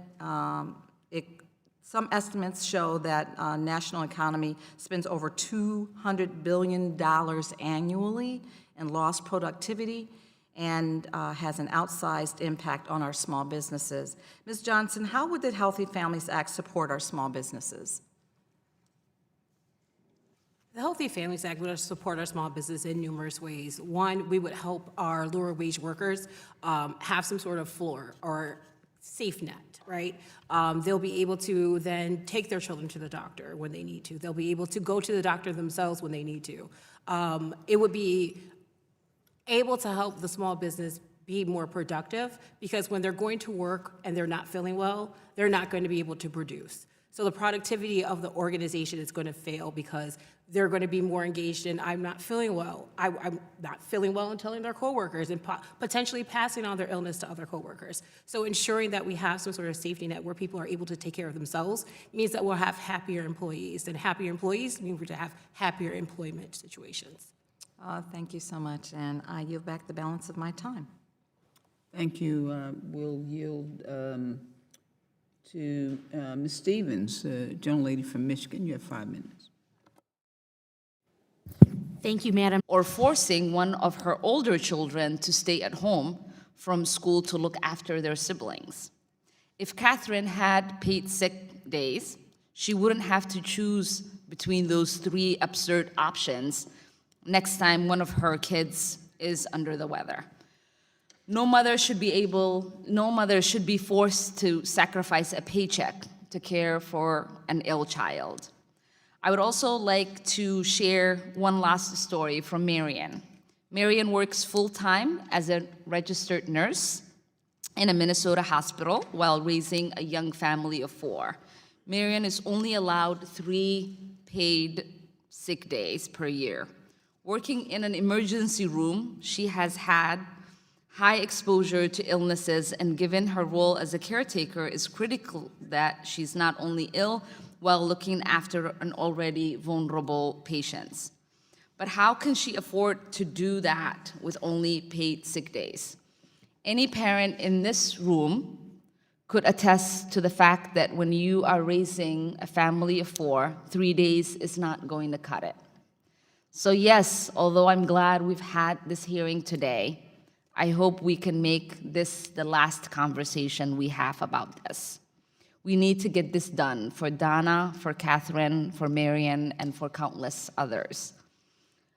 Speaker 14: show that national economy spends over $200 billion annually in lost productivity and has an outsized impact on our small businesses. Ms. Johnson, how would the Healthy Families Act support our small businesses?
Speaker 6: The Healthy Families Act would support our small business in numerous ways. One, we would help our lower wage workers have some sort of floor or safe net, right? They'll be able to then take their children to the doctor when they need to. They'll be able to go to the doctor themselves when they need to. It would be able to help the small business be more productive, because when they're going to work and they're not feeling well, they're not going to be able to produce. So the productivity of the organization is going to fail because they're going to be more engaged in, I'm not feeling well. I'm not feeling well, and telling their coworkers and potentially passing on their illness to other coworkers. So ensuring that we have some sort of safety net where people are able to take care of themselves means that we'll have happier employees, and happier employees mean we're to have happier employment situations.
Speaker 14: Thank you so much, and I yield back the balance of my time.
Speaker 3: Thank you. We'll yield to Ms. Stevens, gentlelady from Michigan. You have 5 minutes.
Speaker 2: Thank you, Madam.
Speaker 15: or forcing one of her older children to stay at home from school to look after their siblings. If Catherine had paid sick days, she wouldn't have to choose between those three absurd options next time one of her kids is under the weather. No mother should be forced to sacrifice a paycheck to care for an ill child. I would also like to share one last story from Marian. Marian works full-time as a registered nurse in a Minnesota hospital while raising a young family of 4. Marian is only allowed 3 paid sick days per year. Working in an emergency room, she has had high exposure to illnesses, and given her role as a caretaker, it's critical that she's not only ill while looking after an already vulnerable patient. But how can she afford to do that with only paid sick days? Any parent in this room could attest to the fact that when you are raising a family of 4, 3 days is not going to cut it. So yes, although I'm glad we've had this hearing today, I hope we can make this the last conversation we have about this. We need to get this done for Donna, for Catherine, for Marian, and for countless others.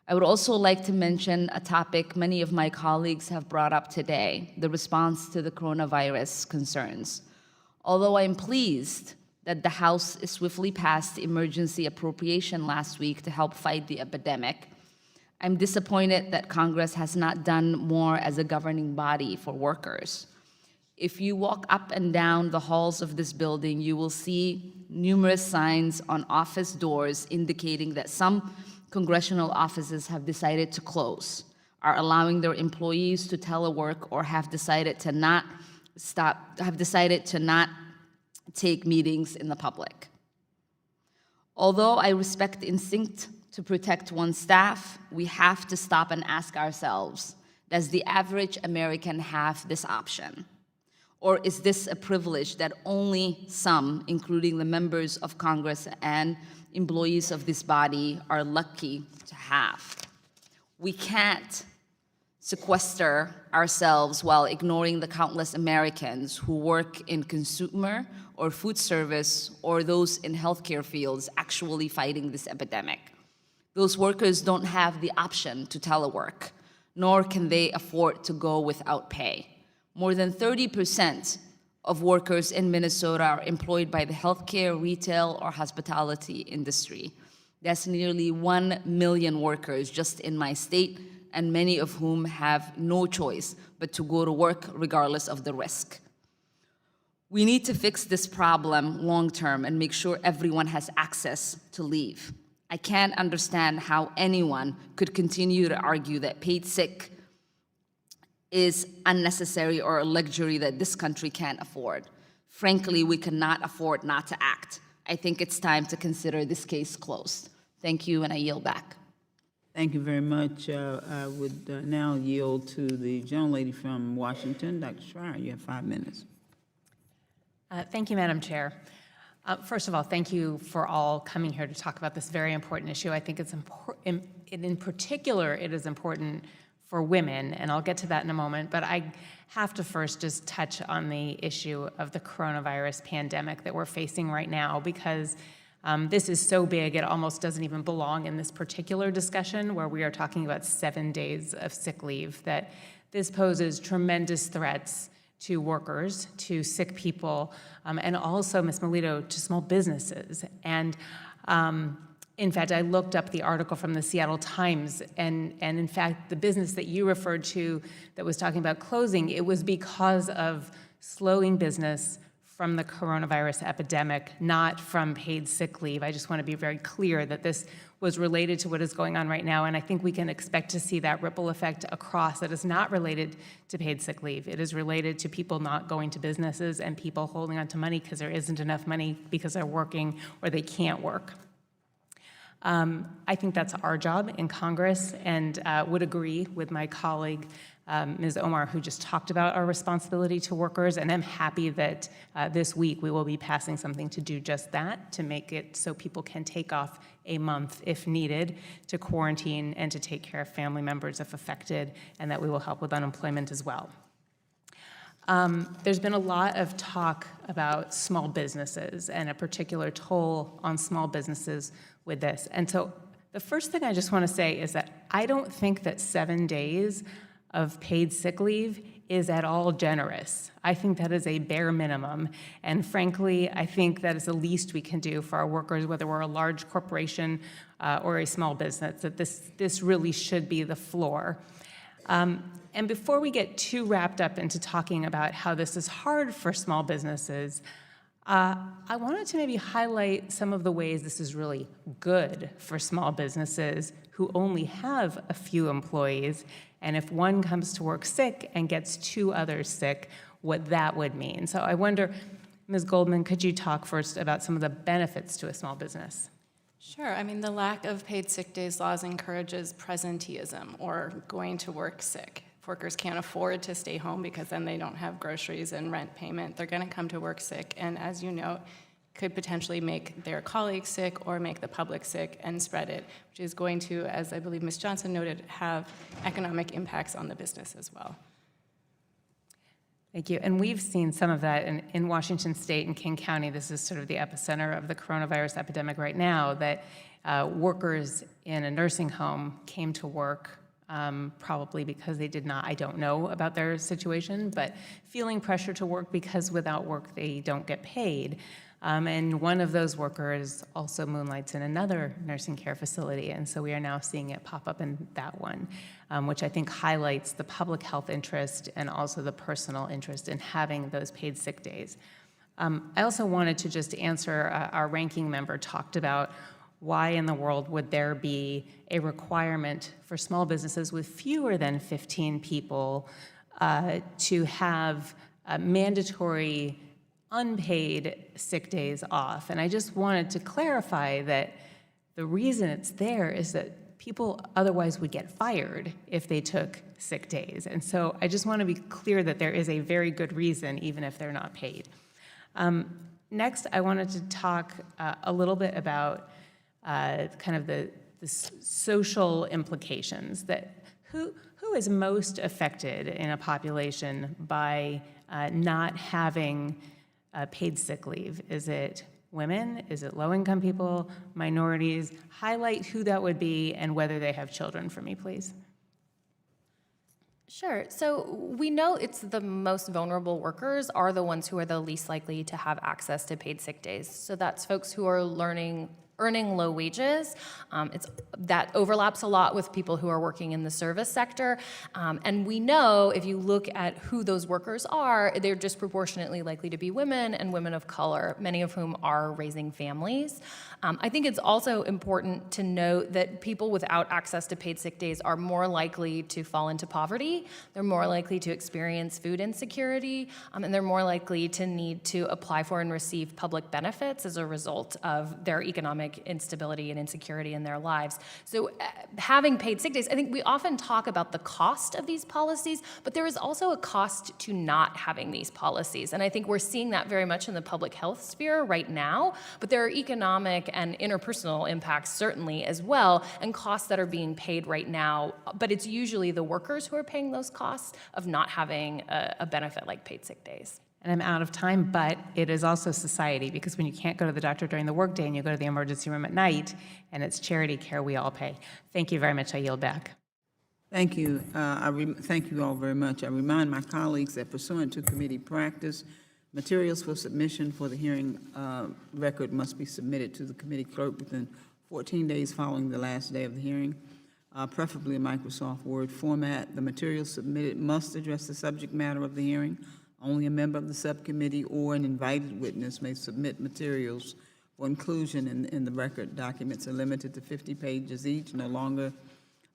Speaker 15: I would also like to mention a topic many of my colleagues have brought up today, the response to the coronavirus concerns. Although I'm pleased that the House swiftly passed emergency appropriation last week to help fight the epidemic, I'm disappointed that Congress has not done more as a governing body for workers. If you walk up and down the halls of this building, you will see numerous signs on office doors indicating that some congressional offices have decided to close, are allowing their employees to telework, or have decided to not take meetings in the public. Although I respect the instinct to protect one's staff, we have to stop and ask ourselves, does the average American have this option? Or is this a privilege that only some, including the members of Congress and employees of this body, are lucky to have? We can't sequester ourselves while ignoring the countless Americans who work in consumer or food service or those in healthcare fields actually fighting this epidemic. Those workers don't have the option to telework, nor can they afford to go without pay. More than 30% of workers in Minnesota are employed by the healthcare, retail, or hospitality industry. That's nearly 1 million workers just in my state, and many of whom have no choice but to go to work regardless of the risk. We need to fix this problem long-term and make sure everyone has access to leave. I can't understand how anyone could continue to argue that paid sick is unnecessary or a luxury that this country can't afford. Frankly, we cannot afford not to act. I think it's time to consider this case closed. Thank you, and I yield back.
Speaker 3: Thank you very much. I would now yield to the gentlelady from Washington, Dr. Schreier. You have 5 minutes.
Speaker 6: Thank you, Madam Chair. First of all, thank you for all coming here to talk about this very important issue. I think it's important, in particular, it is important for women, and I'll get to that in a moment, but I have to first just touch on the issue of the coronavirus pandemic that we're facing right now, because this is so big, it almost doesn't even belong in this particular discussion where we are talking about 7 days of sick leave, that this poses tremendous threats to workers, to sick people, and also, Ms. Melito, to small businesses. And in fact, I looked up the article from the Seattle Times, and in fact, the business that you referred to that was talking about closing, it was because of slowing business from the coronavirus epidemic, not from paid sick leave. I just want to be very clear that this was related to what is going on right now, and I think we can expect to see that ripple effect across. That is not related to paid sick leave. It is related to people not going to businesses and people holding on to money because there isn't enough money because they're working or they can't work. I think that's our job in Congress, and would agree with my colleague
Speaker 16: Ms. Omar, who just talked about our responsibility to workers, and I'm happy that this week we will be passing something to do just that, to make it so people can take off a month if needed to quarantine and to take care of family members if affected, and that we will help with unemployment as well. There's been a lot of talk about small businesses and a particular toll on small businesses with this. And so the first thing I just want to say is that I don't think that 7 days of paid sick leave is at all generous. I think that is a bare minimum. And frankly, I think that is the least we can do for our workers, whether we're a large corporation or a small business, that this really should be the floor. And before we get too wrapped up into talking about how this is hard for small businesses, I wanted to maybe highlight some of the ways this is really good for small businesses who only have a few employees, and if one comes to work sick and gets 2 others sick, what that would mean. So I wonder, Ms. Goldman, could you talk first about some of the benefits to a small business?
Speaker 7: Sure. I mean, the lack of paid sick days laws encourages presenteeism, or going to work sick. If workers can't afford to stay home because then they don't have groceries and rent payment, they're going to come to work sick, and as you know, could potentially make their colleagues sick or make the public sick and spread it, which is going to, as I believe Ms. Johnson noted, have economic impacts on the business as well.
Speaker 16: Thank you. And we've seen some of that in Washington State and King County. This is sort of the epicenter of the coronavirus epidemic right now, that workers in a nursing home came to work probably because they did not, I don't know about their situation, but feeling pressure to work because without work they don't get paid. And one of those workers also moonlights in another nursing care facility, and so we are now seeing it pop up in that one, which I think highlights the public health interest and also the personal interest in having those paid sick days. I also wanted to just answer, our ranking member talked about why in the world would there be a requirement for small businesses with fewer than 15 people to have mandatory unpaid sick days off. And I just wanted to clarify that the reason it's there is that people otherwise would get fired if they took sick days. And so I just want to be clear that there is a very good reason, even if they're not paid. Next, I wanted to talk a little bit about kind of the social implications, that who is most affected in a population by not having paid sick leave? Is it women? Is it low-income people, minorities? Highlight who that would be and whether they have children for me, please.
Speaker 5: Sure. So we know it's the most vulnerable workers are the ones who are the least likely to have access to paid sick days. So that's folks who are earning low wages. That overlaps a lot with people who are working in the service sector. And we know if you look at who those workers are, they're disproportionately likely to be women and women of color, many of whom are raising families. I think it's also important to note that people without access to paid sick days are more likely to fall into poverty. They're more likely to experience food insecurity, and they're more likely to need to apply for and receive public benefits as a result of their economic instability and insecurity in their lives. So having paid sick days, I think we often talk about the cost of these policies, but there is also a cost to not having these policies. And I think we're seeing that very much in the public health sphere right now, but there are economic and interpersonal impacts certainly as well, and costs that are being paid right now, but it's usually the workers who are paying those costs of not having a benefit like paid sick days.
Speaker 16: And I'm out of time, but it is also society, because when you can't go to the doctor during the workday and you go to the emergency room at night, and it's charity care we all pay. Thank you very much. I yield back.
Speaker 3: Thank you. Thank you all very much. I remind my colleagues that pursuant to committee practice, materials for submission for the hearing record must be submitted to the committee clerk within 14 days following the last day of the hearing, preferably in Microsoft Word format. The materials submitted must address the subject matter of the hearing. Only a member of the subcommittee or an invited witness may submit materials for inclusion in the record. Documents are limited to 50 pages each. No longer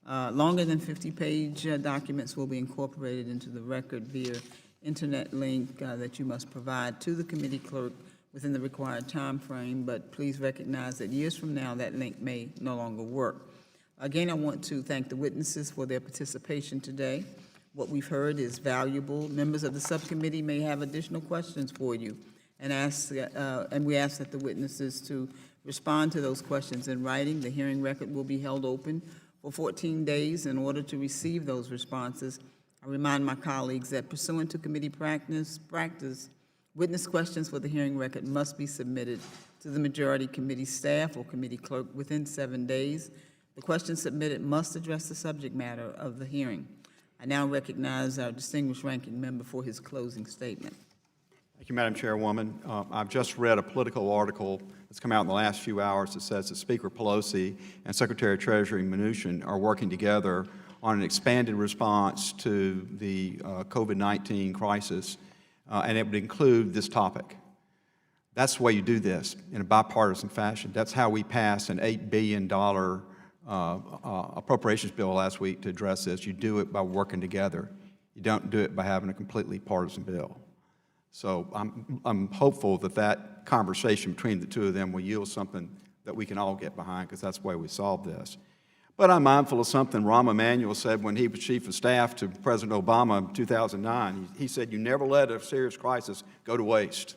Speaker 3: than 50-page documents will be incorporated into the record via internet link that you must provide to the committee clerk within the required time frame, but please recognize that years from now that link may no longer work. Again, I want to thank the witnesses for their participation today. what we've heard is valuable. Members of the subcommittee may have additional questions for you, and we ask that the witnesses to respond to those questions in writing. The hearing record will be held open for 14 days. In order to receive those responses, I remind my colleagues that pursuant to committee practice, witness questions for the hearing record must be submitted to the majority committee staff or committee clerk within 7 days. The questions submitted must address the subject matter of the hearing. I now recognize our distinguished ranking member for his closing statement.
Speaker 4: Thank you, Madam Chairwoman. I've just read a political article that's come out in the last few hours that says that Speaker Pelosi and Secretary of Treasury Mnuchin are working together on an expanded response to the COVID-19 crisis, and it would include this topic. That's the way you do this, in a bipartisan fashion. That's how we passed an $8 billion appropriations bill last week to address this. You do it by working together. You don't do it by having a completely partisan bill. So I'm hopeful that that conversation between the two of them will yield something that we can all get behind, because that's the way we solve this. But I'm mindful of something Rahm Emanuel said when he was chief of staff to President Obama in 2009. He said, "You never let a serious crisis go to waste."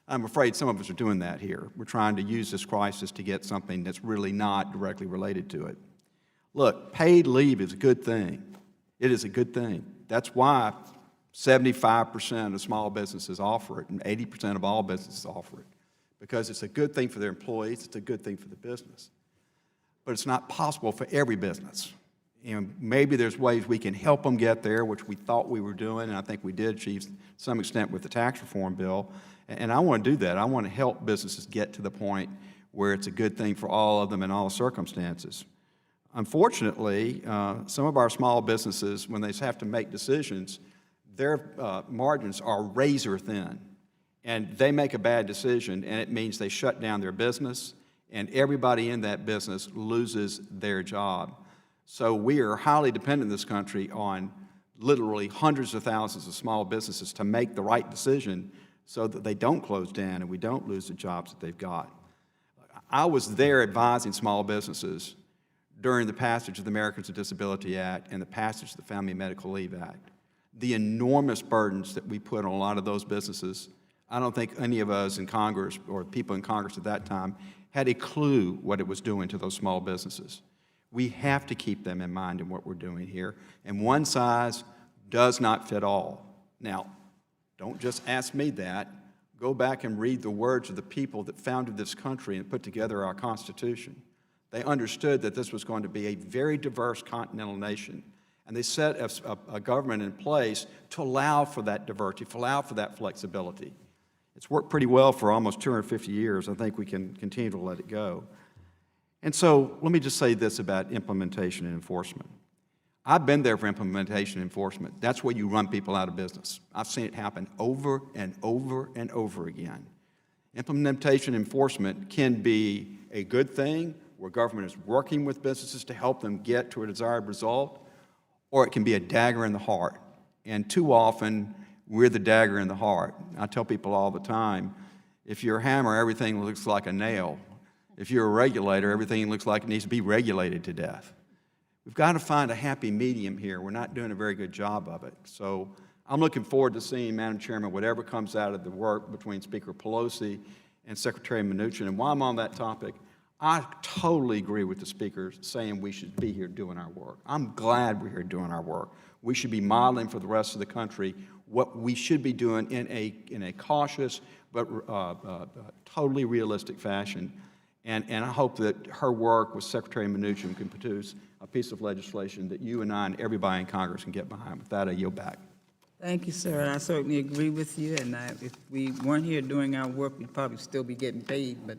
Speaker 4: I'm afraid some of us are doing that here. We're trying to use this crisis to get something that's really not directly related to it. Look, paid leave is a good thing. It is a good thing. That's why 75% of small businesses offer it, and 80% of all businesses offer it, because it's a good thing for their employees, it's a good thing for the business. But it's not possible for every business. And maybe there's ways we can help them get there, which we thought we were doing, and I think we did achieve to some extent with the tax reform bill. And I want to do that. I want to help businesses get to the point where it's a good thing for all of them in all circumstances. Unfortunately, some of our small businesses, when they have to make decisions, their margins are razor thin, and they make a bad decision, and it means they shut down their business, and everybody in that business loses their job. So we are highly dependent in this country on literally hundreds of thousands of small businesses to make the right decision so that they don't close down and we don't lose the jobs that they've got. I was there advising small businesses during the passage of the Americans with Disabilities Act and the passage of the Family Medical Leave Act. The enormous burdens that we put on a lot of those businesses, I don't think any of us in Congress or people in Congress at that time had a clue what it was doing to those small businesses. We have to keep them in mind in what we're doing here, and one size does not fit all. Now, don't just ask me that. Go back and read the words of the people that founded this country and put together our Constitution. They understood that this was going to be a very diverse continental nation, and they set a government in place to allow for that diversity, to allow for that flexibility. It's worked pretty well for almost 250 years. I think we can continue to let it go. And so let me just say this about implementation and enforcement. I've been there for implementation and enforcement. That's where you run people out of business. I've seen it happen over and over and over again. Implementation and enforcement can be a good thing where government is working with businesses to help them get to a desired result, or it can be a dagger in the heart. And too often, we're the dagger in the heart. I tell people all the time, if you're a hammer, everything looks like a nail. If you're a regulator, everything looks like it needs to be regulated to death. We've got to find a happy medium here. We're not doing a very good job of it. So I'm looking forward to seeing, Madam Chairman, whatever comes out of the work between Speaker Pelosi and Secretary Mnuchin. And while I'm on that topic, I totally agree with the speaker saying we should be here doing our work. I'm glad we're here doing our work. We should be modeling for the rest of the country what we should be doing in a cautious but totally realistic fashion. And I hope that her work with Secretary Mnuchin can produce a piece of legislation that you and I and everybody in Congress can get behind. With that, I yield back.
Speaker 3: Thank you, sir. I certainly agree with you. And if we weren't here doing our work, we'd probably still be getting paid. But,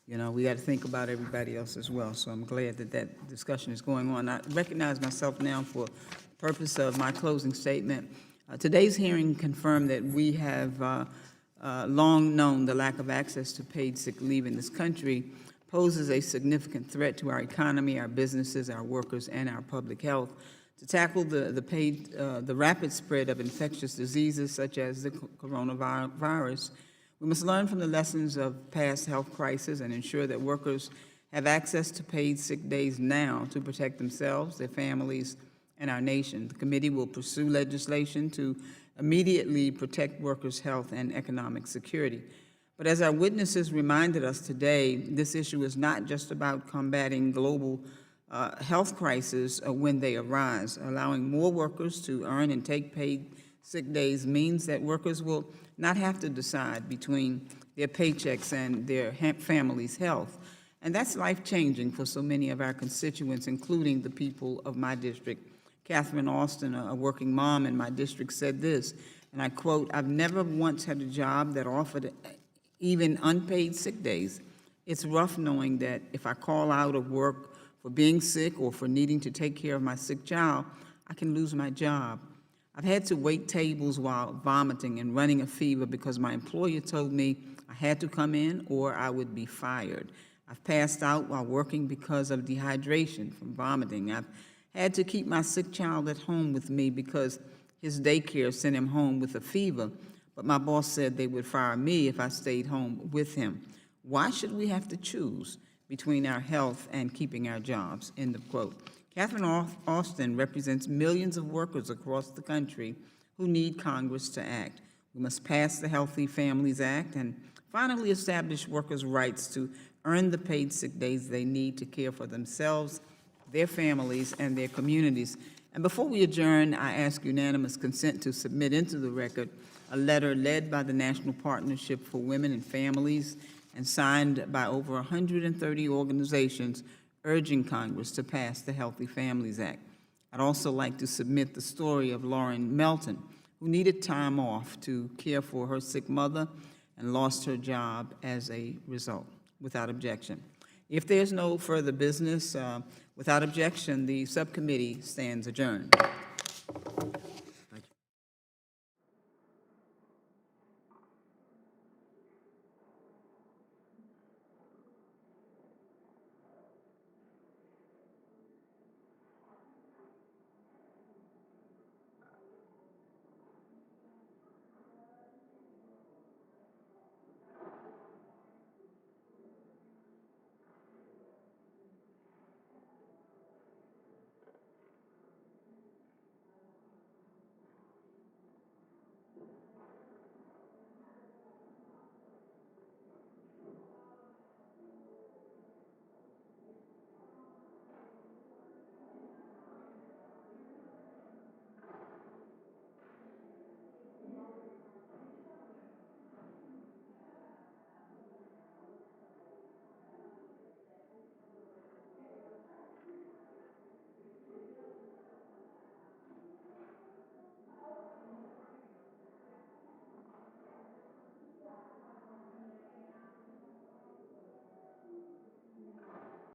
Speaker 3: you know, we got to think about everybody else as well. So I'm glad that that discussion is going on. I recognize myself now for the purpose of my closing statement. Today's hearing confirmed that we have long known the lack of access to paid sick leave in this country poses a significant threat to our economy, our businesses, our workers, and our public health. To tackle the rapid spread of infectious diseases such as the coronavirus, we must learn from the lessons of past health crises and ensure that workers have access to paid sick days now to protect themselves, their families, and our nation. The committee will pursue legislation to immediately protect workers' health and economic security. But as our witnesses reminded us today, this issue is not just about combating global health crises when they arise. Allowing more workers to earn and take paid sick days means that workers will not have to decide between their paychecks and their family's health. And that's life-changing for so many of our constituents, including the people of my district. Catherine Austin, a working mom in my district, said this, and I quote, "I've never once had a job that offered even unpaid sick days. It's rough knowing that if I call out of work for being sick or for needing to take care of my sick child, I can lose my job. I've had to wait tables while vomiting and running a fever because my employer told me I had to come in or I would be fired. I've passed out while working because of dehydration from vomiting. I've had to keep my sick child at home with me because his daycare sent him home with a fever, but my boss said they would fire me if I stayed home with him. Why should we have to choose between our health and keeping our jobs?" End of quote. Catherine Austin represents millions of workers across the country who need Congress to act. We must pass the Healthy Families Act and finally establish workers' rights to earn the paid sick days they need to care for themselves, their families, and their communities. And before we adjourn, I ask unanimous consent to submit into the record a letter led by the National Partnership for Women and Families and signed by over 130 organizations urging Congress to pass the Healthy Families Act. I'd also like to submit the story of Lauren Melton, who needed time off to care for her sick mother and lost her job as a result, without objection. If there's no further business, without objection, the subcommittee stands adjourned.